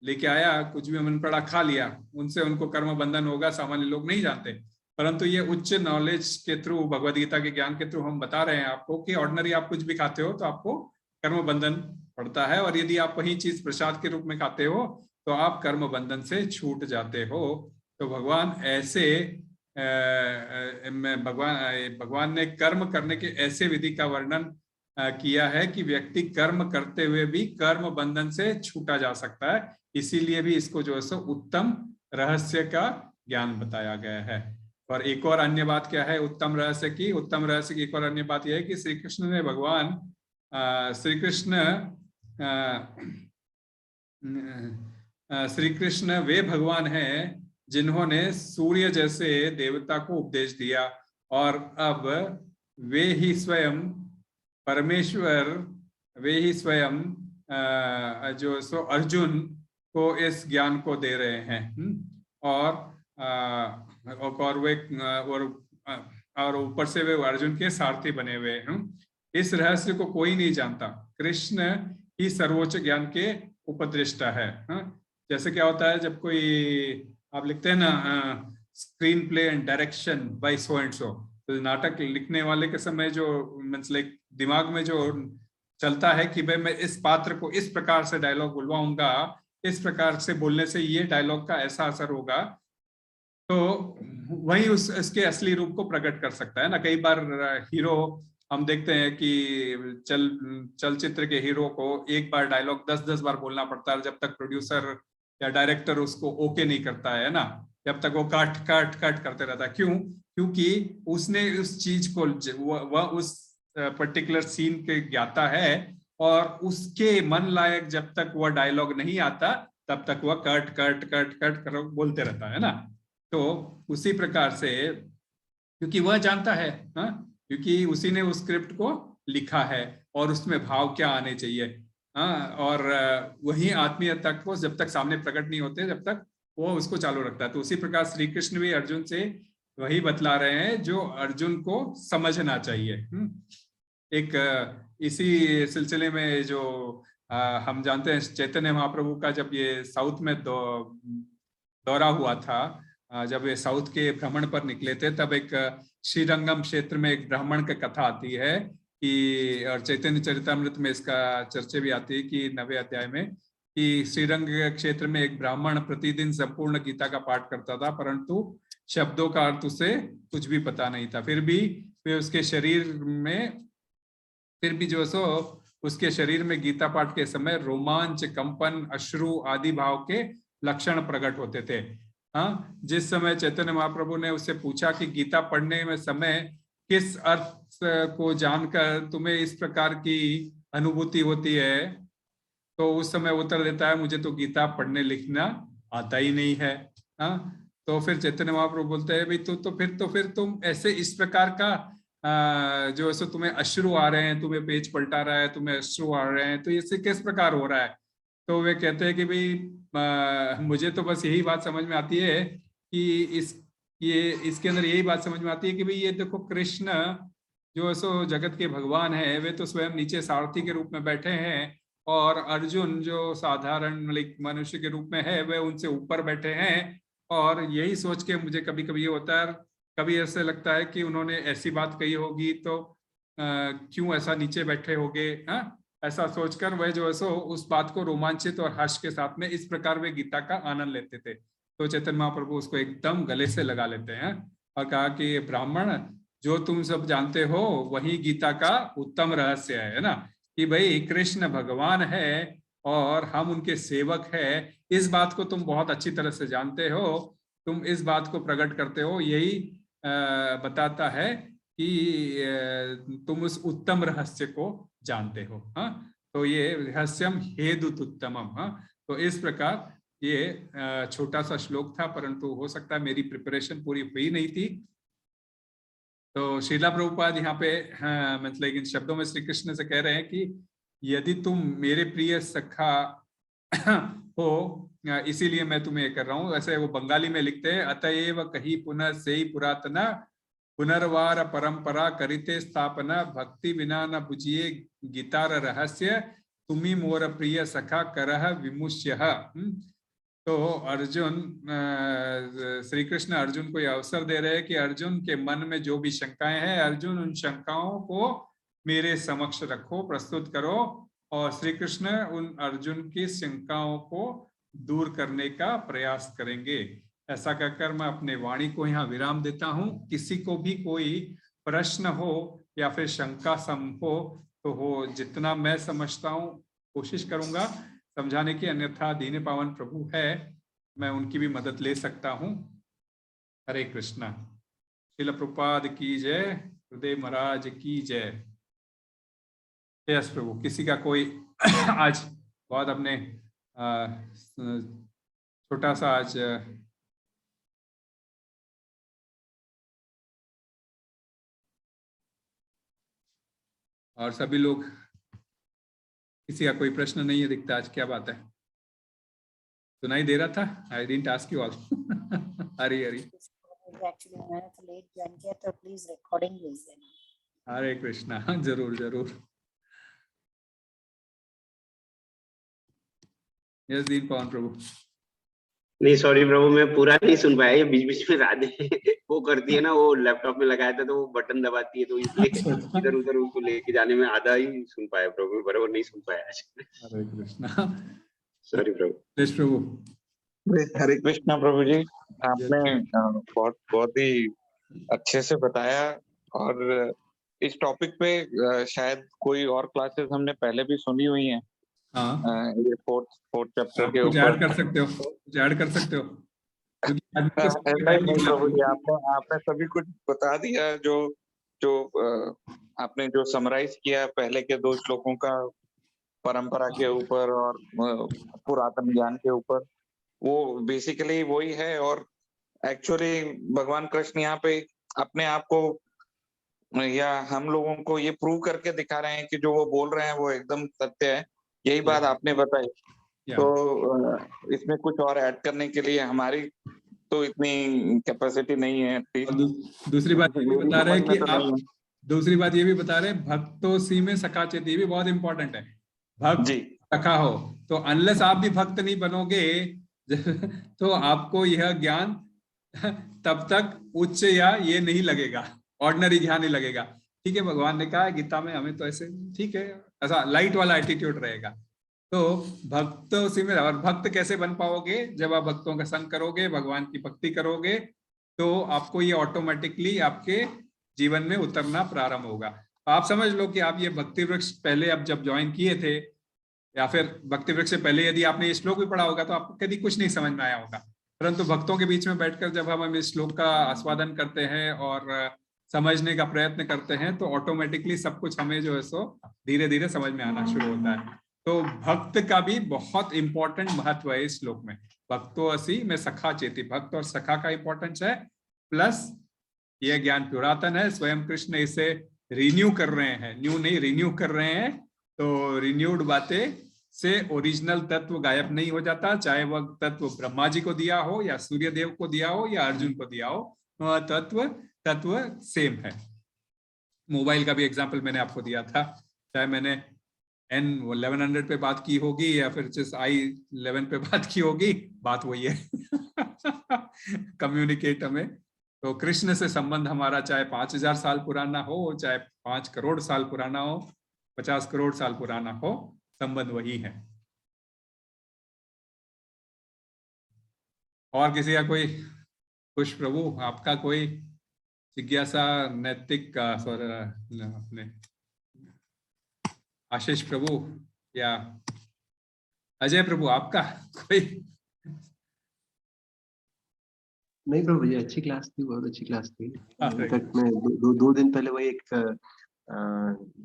Speaker 1: लेके आया कुछ भी मन पड़ा खा लिया, उनसे उनको कर्म बंधन होगा, सामान्य लोग नहीं जानते। परंतु ये उच्च नॉलेज के थ्रू, भगवद गीता के ज्ञान के थ्रू हम बता रहे हैं आपको कि ऑर्डिनरी आप कुछ भी खाते हो तो आपको कर्म बंधन पड़ता है, और यदि आप वही चीज प्रसाद के रूप में खाते हो तो आप कर्म बंधन से छूट जाते हो। तो भगवान ऐसे भगवान ने कर्म करने के ऐसे विधि का वर्णन किया है कि व्यक्ति कर्म करते हुए भी कर्म बंधन से छूटा जा सकता है। इसीलिए भी इसको जो है सो उत्तम रहस्य का ज्ञान बताया गया है। और एक और अन्य बात क्या है उत्तम रहस्य की? उत्तम रहस्य की एक और अन्य बात यह है कि श्री कृष्ण ने श्री कृष्ण वे भगवान हैं जिन्होंने सूर्य जैसे देवता को उपदेश दिया, और अब वे ही स्वयं परमेश्वर, वे ही स्वयं जो सो अर्जुन को इस ज्ञान को दे रहे हैं। और वे और ऊपर से वे अर्जुन के सारथी बने हुए हैं। इस रहस्य को कोई नहीं जानता, कृष्ण ही सर्वोच्च ज्ञान के उपदेष्टा है। जैसे क्या होता है जब कोई आप लिखते हैं ना screen play and direction by so and so, तो नाटक लिखने वाले के समय जो मींस लाइक दिमाग में जो चलता है कि भाई मैं इस पात्र को इस प्रकार से डायलॉग बुलवाऊंगा, इस प्रकार से बोलने से ये डायलॉग का ऐसा असर होगा, तो वही उसके असली रूप को प्रकट कर सकता है ना। कई बार हीरो हम देखते हैं कि चलचित्र के हीरो को एक बार डायलॉग 10-10 बार बोलना पड़ता है जब तक प्रोड्यूसर या डायरेक्टर उसको ओके नहीं करता है ना, जब तक वो काट करते रहता है। क्यों? क्योंकि उसने उस चीज को वह उस पर्टिकुलर सीन के ज्ञाता है, और उसके मन लायक जब तक वह डायलॉग नहीं आता तब तक वह कट बोलते रहता है ना। तो उसी प्रकार से क्योंकि वह जानता है, क्योंकि उसी ने उस स्क्रिप्ट को लिखा है और उसमें भाव क्या आने चाहिए, और वही आत्मीयता को जब तक सामने प्रकट नहीं होते जब तक वो उसको चालू रखता है। तो उसी प्रकार श्री कृष्ण भी अर्जुन से वही बतला रहे हैं जो अर्जुन को समझना चाहिए। एक इसी सिलसिले में जो हम जानते हैं चैतन्य महाप्रभु का जब ये साउथ में दौरा हुआ था, जब ये साउथ के भ्रमण पर निकले थे, तब एक श्रीरंगम क्षेत्र में एक ब्राह्मण की कथा आती है कि, और चैतन्य चरितामृत में इसका चर्चा भी आती है कि 9वें अध्याय में, कि श्रीरंग क्षेत्र में एक ब्राह्मण प्रतिदिन संपूर्ण गीता का पाठ करता था, परंतु शब्दों का अर्थ उसे कुछ भी पता नहीं था। फिर भी वे उसके शरीर में उसके शरीर में गीता पाठ के समय रोमांच, कंपन, अश्रु आदि भाव के लक्षण प्रकट होते थे। जिस समय चैतन्य महाप्रभु ने उससे पूछा कि गीता पढ़ने में समय किस अर्थ को जानकर तुम्हें इस प्रकार की अनुभूति होती है, तो उस समय उत्तर देता है मुझे तो गीता पढ़ने लिखना आता ही नहीं है। तो फिर चैतन्य महाप्रभु बोलते हैं भाई तो फिर तुम ऐसे इस प्रकार का जो ऐसे तुम्हें अश्रु आ रहे हैं, तुम्हें पेज पलटा रहा है, तुम्हें अश्रु आ रहे हैं, तो इससे किस प्रकार हो रहा है? तो वे कहते हैं कि भाई मुझे तो बस यही बात समझ में आती है कि इसके अंदर यही बात समझ में आती है कि भाई ये देखो कृष्ण जो सो जगत के भगवान है, वे तो स्वयं नीचे सारथी के रूप में बैठे हैं, और अर्जुन जो साधारण मनुष्य के रूप में है वे उनसे ऊपर बैठे हैं। और यही सोच के मुझे कभी कभी ये होता है, कभी ऐसे लगता है कि उन्होंने ऐसी बात कही होगी तो क्यों ऐसा नीचे बैठे होंगे, ऐसा सोचकर वह जो है सो उस बात को रोमांचित और हर्ष के साथ में इस प्रकार वे गीता का आनंद लेते थे। तो चैतन्य महाप्रभु उसको एकदम गले से लगा लेते हैं और कहा कि ब्राह्मण, जो तुम सब जानते हो वही गीता का उत्तम रहस्य है ना, कि भाई कृष्ण भगवान है और हम उनके सेवक है। इस बात को तुम बहुत अच्छी तरह से जानते हो, तुम इस बात को प्रकट करते हो, यही बताता है कि तुम उस उत्तम रहस्य को जानते हो। हाँ, तो ये रहस्यम हेदुत उत्तमम। हाँ, तो इस प्रकार ये छोटा सा श्लोक था, परंतु हो सकता है मेरी प्रिपरेशन पूरी हुई नहीं थी। तो श्रीला प्रभुपाद यहाँ पे मतलब इन शब्दों में श्री कृष्ण से कह रहे हैं कि यदि तुम मेरे प्रिय सखा हो, इसीलिए मैं तुम्हें कर रहा हूँ। ऐसे वो बंगाली में लिखते हैं, अतएव कही पुनः से ही पुरातना पुनर्वार परंपरा करिते स्थापना भक्ति बिना न बुझिए गीतार रहस्य तुम्ही मोर प्रिय सखा करह विमुष्य। तो अर्जुन, श्री कृष्ण अर्जुन को यह अवसर दे रहे हैं कि अर्जुन के मन में जो भी शंकाएं हैं, अर्जुन उन शंकाओं को मेरे समक्ष रखो, प्रस्तुत करो, और श्री कृष्ण उन अर्जुन की शंकाओं को दूर करने का प्रयास करेंगे। ऐसा कहकर मैं अपने वाणी को यहाँ विराम देता हूँ। किसी को भी कोई प्रश्न हो या फिर शंका सम हो तो हो, जितना मैं समझता हूँ कोशिश करूंगा समझाने की, अन्यथा दीन पावन प्रभु है, मैं उनकी भी मदद ले सकता हूँ। हरे कृष्णा। श्रील प्रभुपाद की जय, हृदय महाराज की जय। यस प्रभु, किसी का कोई आज बहुत अपने छोटा सा आज और सभी लोग, किसी का कोई प्रश्न नहीं है दिखता आज, क्या बात है? सुनाई दे रहा था? I didn't ask you all. Hari Hari.
Speaker 8: Actually मैंने तो लेट ज्वाइन किया, तो प्लीज रिकॉर्डिंग भेज देना।
Speaker 1: हरे कृष्णा। जरूर जरूर। यस दीन पावन प्रभु।
Speaker 6: नहीं सॉरी प्रभु, मैं पूरा नहीं सुन पाया, ये बीच बीच में राधे वो करती है ना, वो लैपटॉप में लगाया था तो वो बटन दबाती है, तो इसलिए इधर उधर उसको लेके जाने में आधा ही सुन पाया प्रभु, बराबर नहीं सुन पाया आज।
Speaker 1: हरे कृष्णा।
Speaker 6: सॉरी प्रभु।
Speaker 1: यस प्रभु।
Speaker 4: हरे कृष्णा प्रभु जी, आपने बहुत ही अच्छे से बताया, और इस टॉपिक पे शायद कोई और क्लासेस हमने पहले भी सुनी हुई हैं। ये फोर्थ चैप्टर के ऊपर
Speaker 1: ऐड कर सकते हो, कुछ ऐड कर सकते हो।
Speaker 4: प्रभु जी, आपने सभी कुछ बता दिया, जो आपने जो समराइज किया पहले के 2 श्लोकों का, परंपरा के ऊपर और पुरातन ज्ञान के ऊपर, वो बेसिकली वही है। और एक्चुअली भगवान कृष्ण यहाँ पे अपने आप को या हम लोगों को ये प्रूव करके दिखा रहे हैं कि जो वो बोल रहे हैं वो एकदम सत्य है। यही बात आपने बताई। तो इसमें कुछ और ऐड करने के लिए हमारी तो इतनी कैपेसिटी नहीं है।
Speaker 1: दूसरी बात ये भी बता रहे हैं कि आप, दूसरी बात ये भी बता रहे हैं, भक्तों सी में सखा चेती, ये भी बहुत इंपॉर्टेंट है। भक्त सखा हो, तो अनलेस आप भी भक्त नहीं बनोगे तो आपको यह ज्ञान तब तक उच्च या ये नहीं लगेगा, ऑर्डिनरी ज्ञान नहीं लगेगा। ठीक है, भगवान ने कहा गीता में, हमें तो ऐसे ठीक है, ऐसा लाइट वाला एटीट्यूड रहेगा। तो भक्तों से में, और भक्त कैसे बन पाओगे? जब आप भक्तों का संग करोगे, भगवान की भक्ति करोगे, तो आपको ये ऑटोमेटिकली आपके जीवन में उतरना प्रारंभ होगा। आप समझ लो कि आप ये भक्ति वृक्ष पहले अब जब ज्वाइन किए थे, या फिर भक्ति वृक्ष से पहले यदि आपने ये श्लोक भी पढ़ा होगा, तो आपको कभी कुछ नहीं समझ में आया होगा। परंतु भक्तों के बीच में बैठकर जब हम इस श्लोक का आस्वादन करते हैं और समझने का प्रयत्न करते हैं, तो ऑटोमेटिकली सब कुछ हमें जो है सो धीरे धीरे समझ में आना शुरू होता है। तो भक्त का भी बहुत इंपॉर्टेंट महत्व है इस श्लोक में। भक्तो असि में सखा चेती, भक्त और सखा का इंपॉर्टेंस है, प्लस यह ज्ञान पुरातन है, स्वयं कृष्ण इसे रिन्यू कर रहे हैं, न्यू नहीं रिन्यू कर रहे हैं। तो रिन्यूड बातें से ओरिजिनल तत्व गायब नहीं हो जाता, चाहे वह तत्व ब्रह्मा जी को दिया हो या सूर्य देव को दिया हो या अर्जुन को दिया हो, वह तत्व सेम है। मोबाइल का भी एग्जांपल मैंने आपको दिया था, चाहे मैंने N1100 पे बात की होगी या फिर जिस i11 पे बात की होगी, बात वही है। कम्युनिकेट हमें, तो कृष्ण से संबंध हमारा चाहे 5000 साल पुराना हो, चाहे 5 करोड़ साल पुराना हो, 50 करोड़ साल पुराना हो, संबंध वही है। और किसी का कोई? खुश प्रभु, आपका कोई जिज्ञासा? नैतिक अपने आशीष प्रभु या अजय प्रभु, आपका कोई?
Speaker 3: नहीं प्रभु जी, अच्छी क्लास थी, बहुत अच्छी क्लास थी।
Speaker 1: अरे।
Speaker 3: इनफैक्ट मैं दो दिन पहले वही एक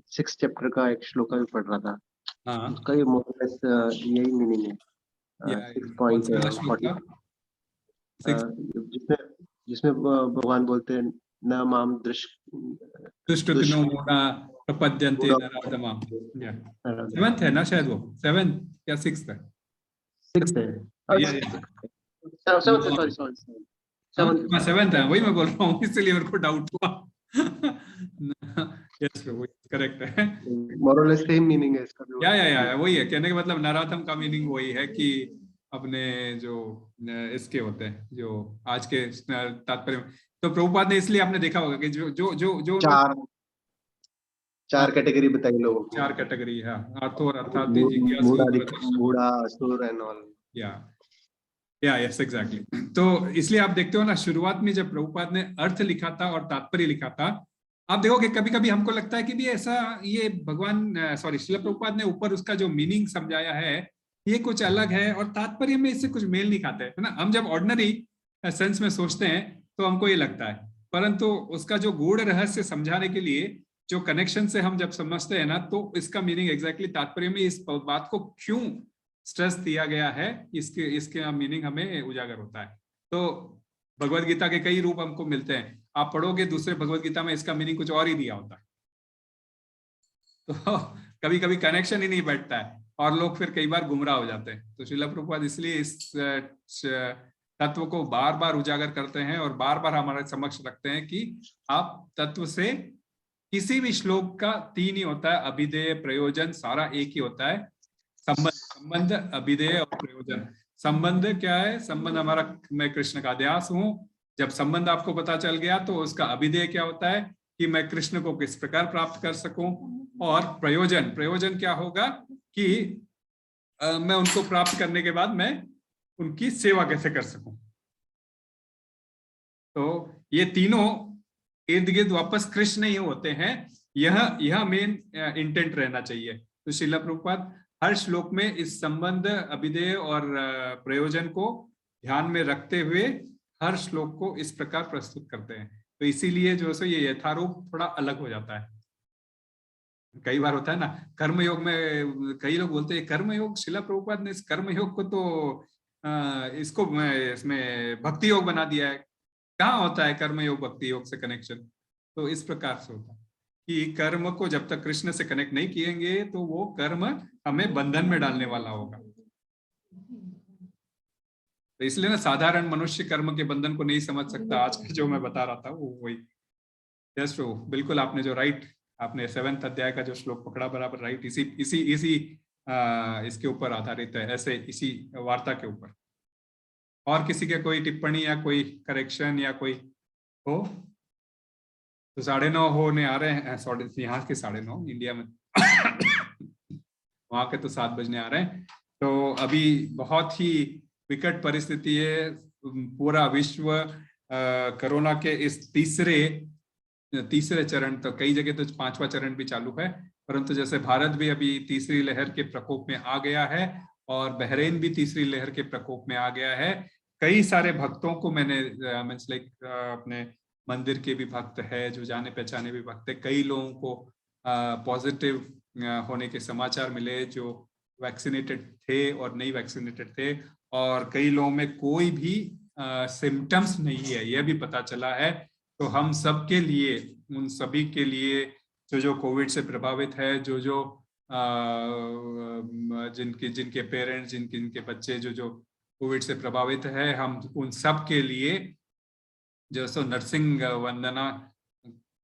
Speaker 3: 6 चैप्टर का एक श्लोका भी पढ़ रहा था।
Speaker 1: हाँ,
Speaker 3: उसका ये मोरलेस यही मीनिंग है।
Speaker 1: कौन सा वाला श्लोक
Speaker 3: 6.40
Speaker 1: था? 6
Speaker 3: जिसमें भगवान बोलते हैं न माम
Speaker 1: दुष्कृतिनो मूढ़ा प्रपद्यन्ते नराधमा। सेवंथ है ना शायद, वो 7 या 6 है?
Speaker 3: 6 है।
Speaker 1: हाँ, 7 है, वही मैं बोल रहा हूँ, इसलिए मेरे को डाउट हुआ। यस प्रभु, करेक्ट है।
Speaker 3: मोरलेस सेम मीनिंग है इसका भी।
Speaker 1: या वही है, कहने का मतलब नराधम का मीनिंग वही है कि अपने जो इसके होते हैं, जो आज के तात्पर्य में। तो प्रभुपाद ने इसलिए आपने देखा होगा कि जो जो जो जो
Speaker 3: चार कैटेगरी बताई लोगों को।
Speaker 1: 4 कैटेगरी है, अर्थो और अर्थार्थी, जिज्ञासु,
Speaker 3: बूढ़ा, असुर एंड ऑल।
Speaker 1: Yes exactly. तो इसलिए आप देखते हो ना, शुरुआत में जब प्रभुपाद ने अर्थ लिखा था और तात्पर्य लिखा था, आप देखोगे कभी कभी हमको लगता है कि भी ऐसा ये भगवान श्रील प्रभुपाद ने ऊपर उसका जो मीनिंग समझाया है ये कुछ अलग है और तात्पर्य में इससे कुछ मेल नहीं खाते है ना। हम जब ऑर्डिनरी सेंस में सोचते हैं तो हमको ये लगता है, परंतु उसका जो गूढ़ रहस्य समझाने के लिए जो कनेक्शन से हम जब समझते हैं ना, तो इसका मीनिंग एग्जैक्टली तात्पर्य में इस बात को क्यों स्ट्रेस दिया गया है, इसके मीनिंग हमें उजागर होता है। तो भगवत गीता के कई रूप हमको मिलते हैं, आप पढ़ोगे दूसरे भगवत गीता में इसका मीनिंग कुछ और ही दिया होता है। तो कभी कभी कनेक्शन ही नहीं बैठता है और लोग फिर कई बार गुमराह हो जाते हैं। तो श्रील प्रभुपाद इसलिए इस तत्व को बार बार उजागर करते हैं और बार बार हमारे समक्ष रखते हैं कि आप तत्व से किसी भी श्लोक का 3 ही होता है, अभिधेय प्रयोजन, सारा एक ही होता है। संबंध, अभिधेय और प्रयोजन। संबंध क्या है? संबंध हमारा, मैं कृष्ण का दास हूं। जब संबंध आपको पता चल गया तो उसका अभिधेय क्या होता है कि मैं कृष्ण को किस प्रकार प्राप्त कर सकूं। और प्रयोजन क्या होगा कि मैं उनको प्राप्त करने के बाद मैं उनकी सेवा कैसे कर सकूं। तो ये तीनों इर्द गिर्द वापस कृष्ण ही होते हैं, यह मेन इंटेंट रहना चाहिए। तो श्रील प्रभुपाद हर श्लोक में इस संबंध, अभिधेय और प्रयोजन को ध्यान में रखते हुए हर श्लोक को इस प्रकार प्रस्तुत करते हैं। तो इसीलिए जो है ये यथारूप थोड़ा अलग हो जाता है। कई बार होता है ना कर्मयोग में, कई लोग बोलते हैं कर्मयोग, श्रील प्रभुपाद ने इस कर्मयोग को तो इसको इसमें भक्ति योग बना दिया है। कहाँ होता है कर्मयोग भक्ति योग से कनेक्शन? तो इस प्रकार से होता है कि कर्म को जब तक कृष्ण से कनेक्ट नहीं किएंगे तो वो कर्म हमें बंधन में डालने वाला होगा। तो इसलिए ना साधारण मनुष्य कर्म के बंधन को नहीं समझ सकता। आज जो मैं बता रहा था वो वही। यस प्रभु, बिल्कुल आपने जो आपने 7वें अध्याय का जो श्लोक पकड़ा बराबर राइट, इसी इसके ऊपर आधारित है, ऐसे इसी वार्ता के ऊपर। और किसी के कोई टिप्पणी या कोई करेक्शन या कोई हो तो 9:30 होने आ रहे हैं। यहाँ के 9:30 इंडिया में वहां के तो 7 बजने आ रहे हैं। तो अभी बहुत ही विकट परिस्थिति है, पूरा विश्व कोरोना के इस तीसरे चरण, तो कई जगह तो 5वां चरण भी चालू है, परंतु जैसे भारत भी अभी तीसरी लहर के प्रकोप में आ गया है और बहरीन भी तीसरी लहर के प्रकोप में आ गया है। कई सारे भक्तों को मैंने अपने मंदिर के भी भक्त है, जो जाने पहचाने भी भक्त है, कई लोगों को पॉजिटिव होने के समाचार मिले, जो वैक्सीनेटेड थे और नहीं वैक्सीनेटेड थे, और कई लोगों में कोई भी सिम्टम्स नहीं है, यह भी पता चला है। तो हम सब के लिए, उन सभी के लिए जो कोविड से प्रभावित है, जिनके पेरेंट्स, जिनके बच्चे जो कोविड से प्रभावित है, हम उन सब के लिए जो सो नर्सिंग वंदना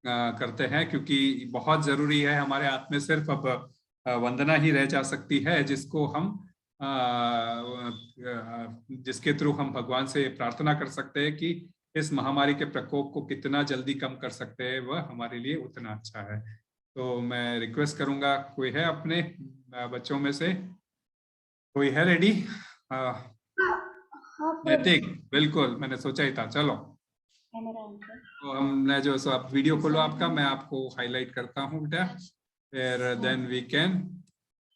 Speaker 1: करते हैं, क्योंकि बहुत जरूरी है। हमारे हाथ में सिर्फ अब वंदना ही रह जा सकती है, जिसके थ्रू हम भगवान से प्रार्थना कर सकते हैं कि इस महामारी के प्रकोप को कितना जल्दी कम कर सकते हैं, वह हमारे लिए उतना अच्छा है। तो मैं रिक्वेस्ट करूंगा, कोई है अपने बच्चों में से कोई है रेडी? नैतिक, बिल्कुल मैंने सोचा ही था। चलो तो हमने जो सो आप वीडियो खोलो आपका, मैं आपको हाईलाइट करता हूँ बेटा, फिर देन वी कैन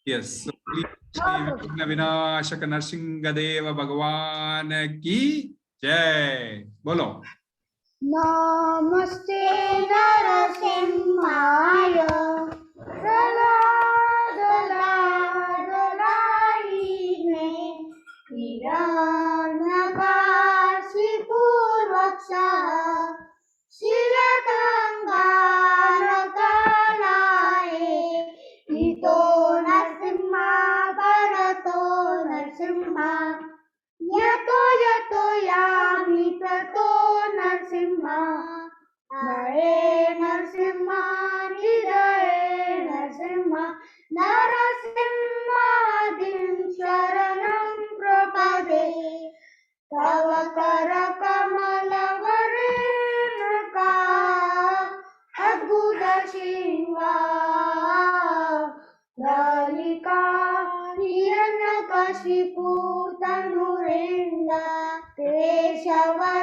Speaker 1: यस। विघ्न विनाशक नरसिंह देव भगवान की जय। बोलो
Speaker 2: नमस्ते नरसिंहाय प्रह्लादलाहिने हिरण्यकाशिपूर्वक्षः शीलकङ्गारकलाये हितो नरसिंहा परतो नरसिंहा यतो यतो यामि ततो नरसिंहा हरे नरसिंहा हृदये नरसिंहा नरसिंहादिं शरणं प्रपदे तव करकमलवरेणुका अद्भुत सिंहा ललिका हिरण्यकशिपु तनुरेन्द्र केशवदीता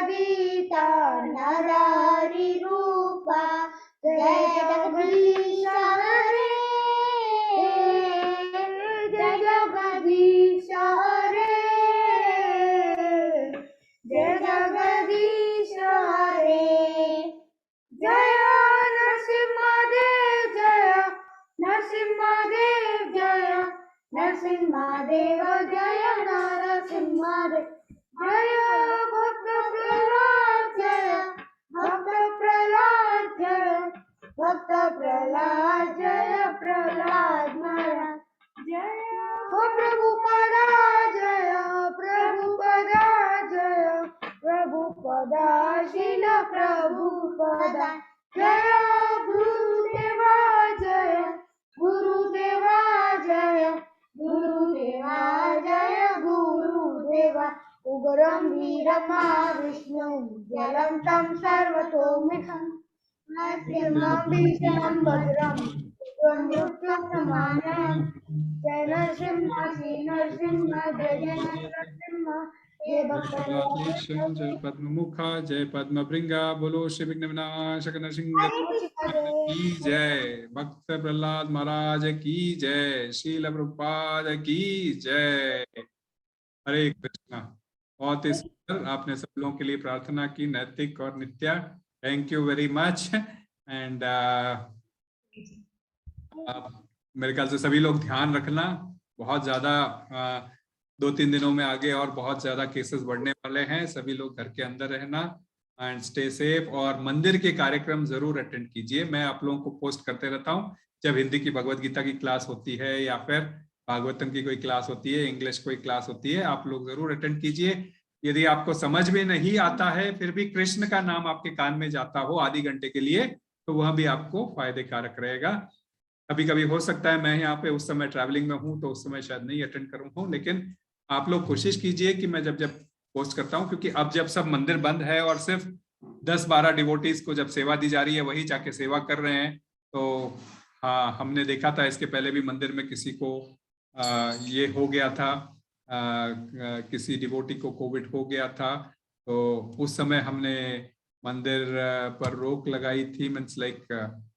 Speaker 2: नरहरिरूपा जय जगदीश हरे जय जगदीश हरे जय जगदीश हरे जय नरसिंहदेव जय नरसिंहदेव जय नरसिंहदेव जय नरसिंहदेव जय भक्त प्रह्लाद जय भक्त प्रह्लाद जय भक्त प्रह्लाद जय प्रह्लाद महाराज जय हो प्रभुपदा जय प्रभुपदा जय प्रभुपदा शील प्रभुपदा जय गुरुदेवा जय गुरुदेवा जय गुरुदेवा जय गुरुदेवा उग्रं वीरमा विष्णु जलं तं सर्वतोमुखं नरसिंहं भीषणं भद्रं मृत्युं नमाम्यहं जय नरसिंह श्री नरसिंह जय जय नरसिंह हे भक्त
Speaker 1: जय पद्ममुखा जय पद्मभृंगा। बोलो श्री विघ्न विनाशक नरसिंह की जय। भक्त प्रहलाद महाराज की जय। शील प्रभुपाद की जय। हरे कृष्णा। बहुत ही सुंदर आपने सब लोगों के लिए प्रार्थना की, नैतिक और Nitya. Thank you very much. And मेरे ख्याल से सभी लोग ध्यान रखना, बहुत ज्यादा 2-3 दिनों में आगे और बहुत ज्यादा केसेस बढ़ने वाले हैं। सभी लोग घर के अंदर रहना एंड स्टे सेफ। और मंदिर के कार्यक्रम जरूर अटेंड कीजिए। मैं आप लोगों को पोस्ट करते रहता हूँ जब हिंदी की भगवत गीता की क्लास होती है या फिर भागवतम की कोई क्लास होती है, इंग्लिश कोई क्लास होती है, आप लोग जरूर अटेंड कीजिए। यदि आपको समझ में नहीं आता है फिर भी कृष्ण का नाम आपके कान में जाता हो आधे घंटे के लिए, तो वह भी आपको फायदे कारक रहेगा। कभी कभी हो सकता है मैं यहाँ पे उस समय ट्रैवलिंग में हूँ तो उस समय शायद नहीं अटेंड करूँ, लेकिन आप लोग कोशिश कीजिए कि मैं जब जब पोस्ट करता हूँ, क्योंकि अब जब सब मंदिर बंद है और सिर्फ 10-12 डिवोटीज को जब सेवा दी जा रही है वही जाके सेवा कर रहे हैं। तो हाँ, हमने देखा था इसके पहले भी मंदिर में किसी को ये हो गया था, किसी डिवोटी को कोविड हो गया था, तो उस समय हमने मंदिर पर रोक लगाई थी। Means like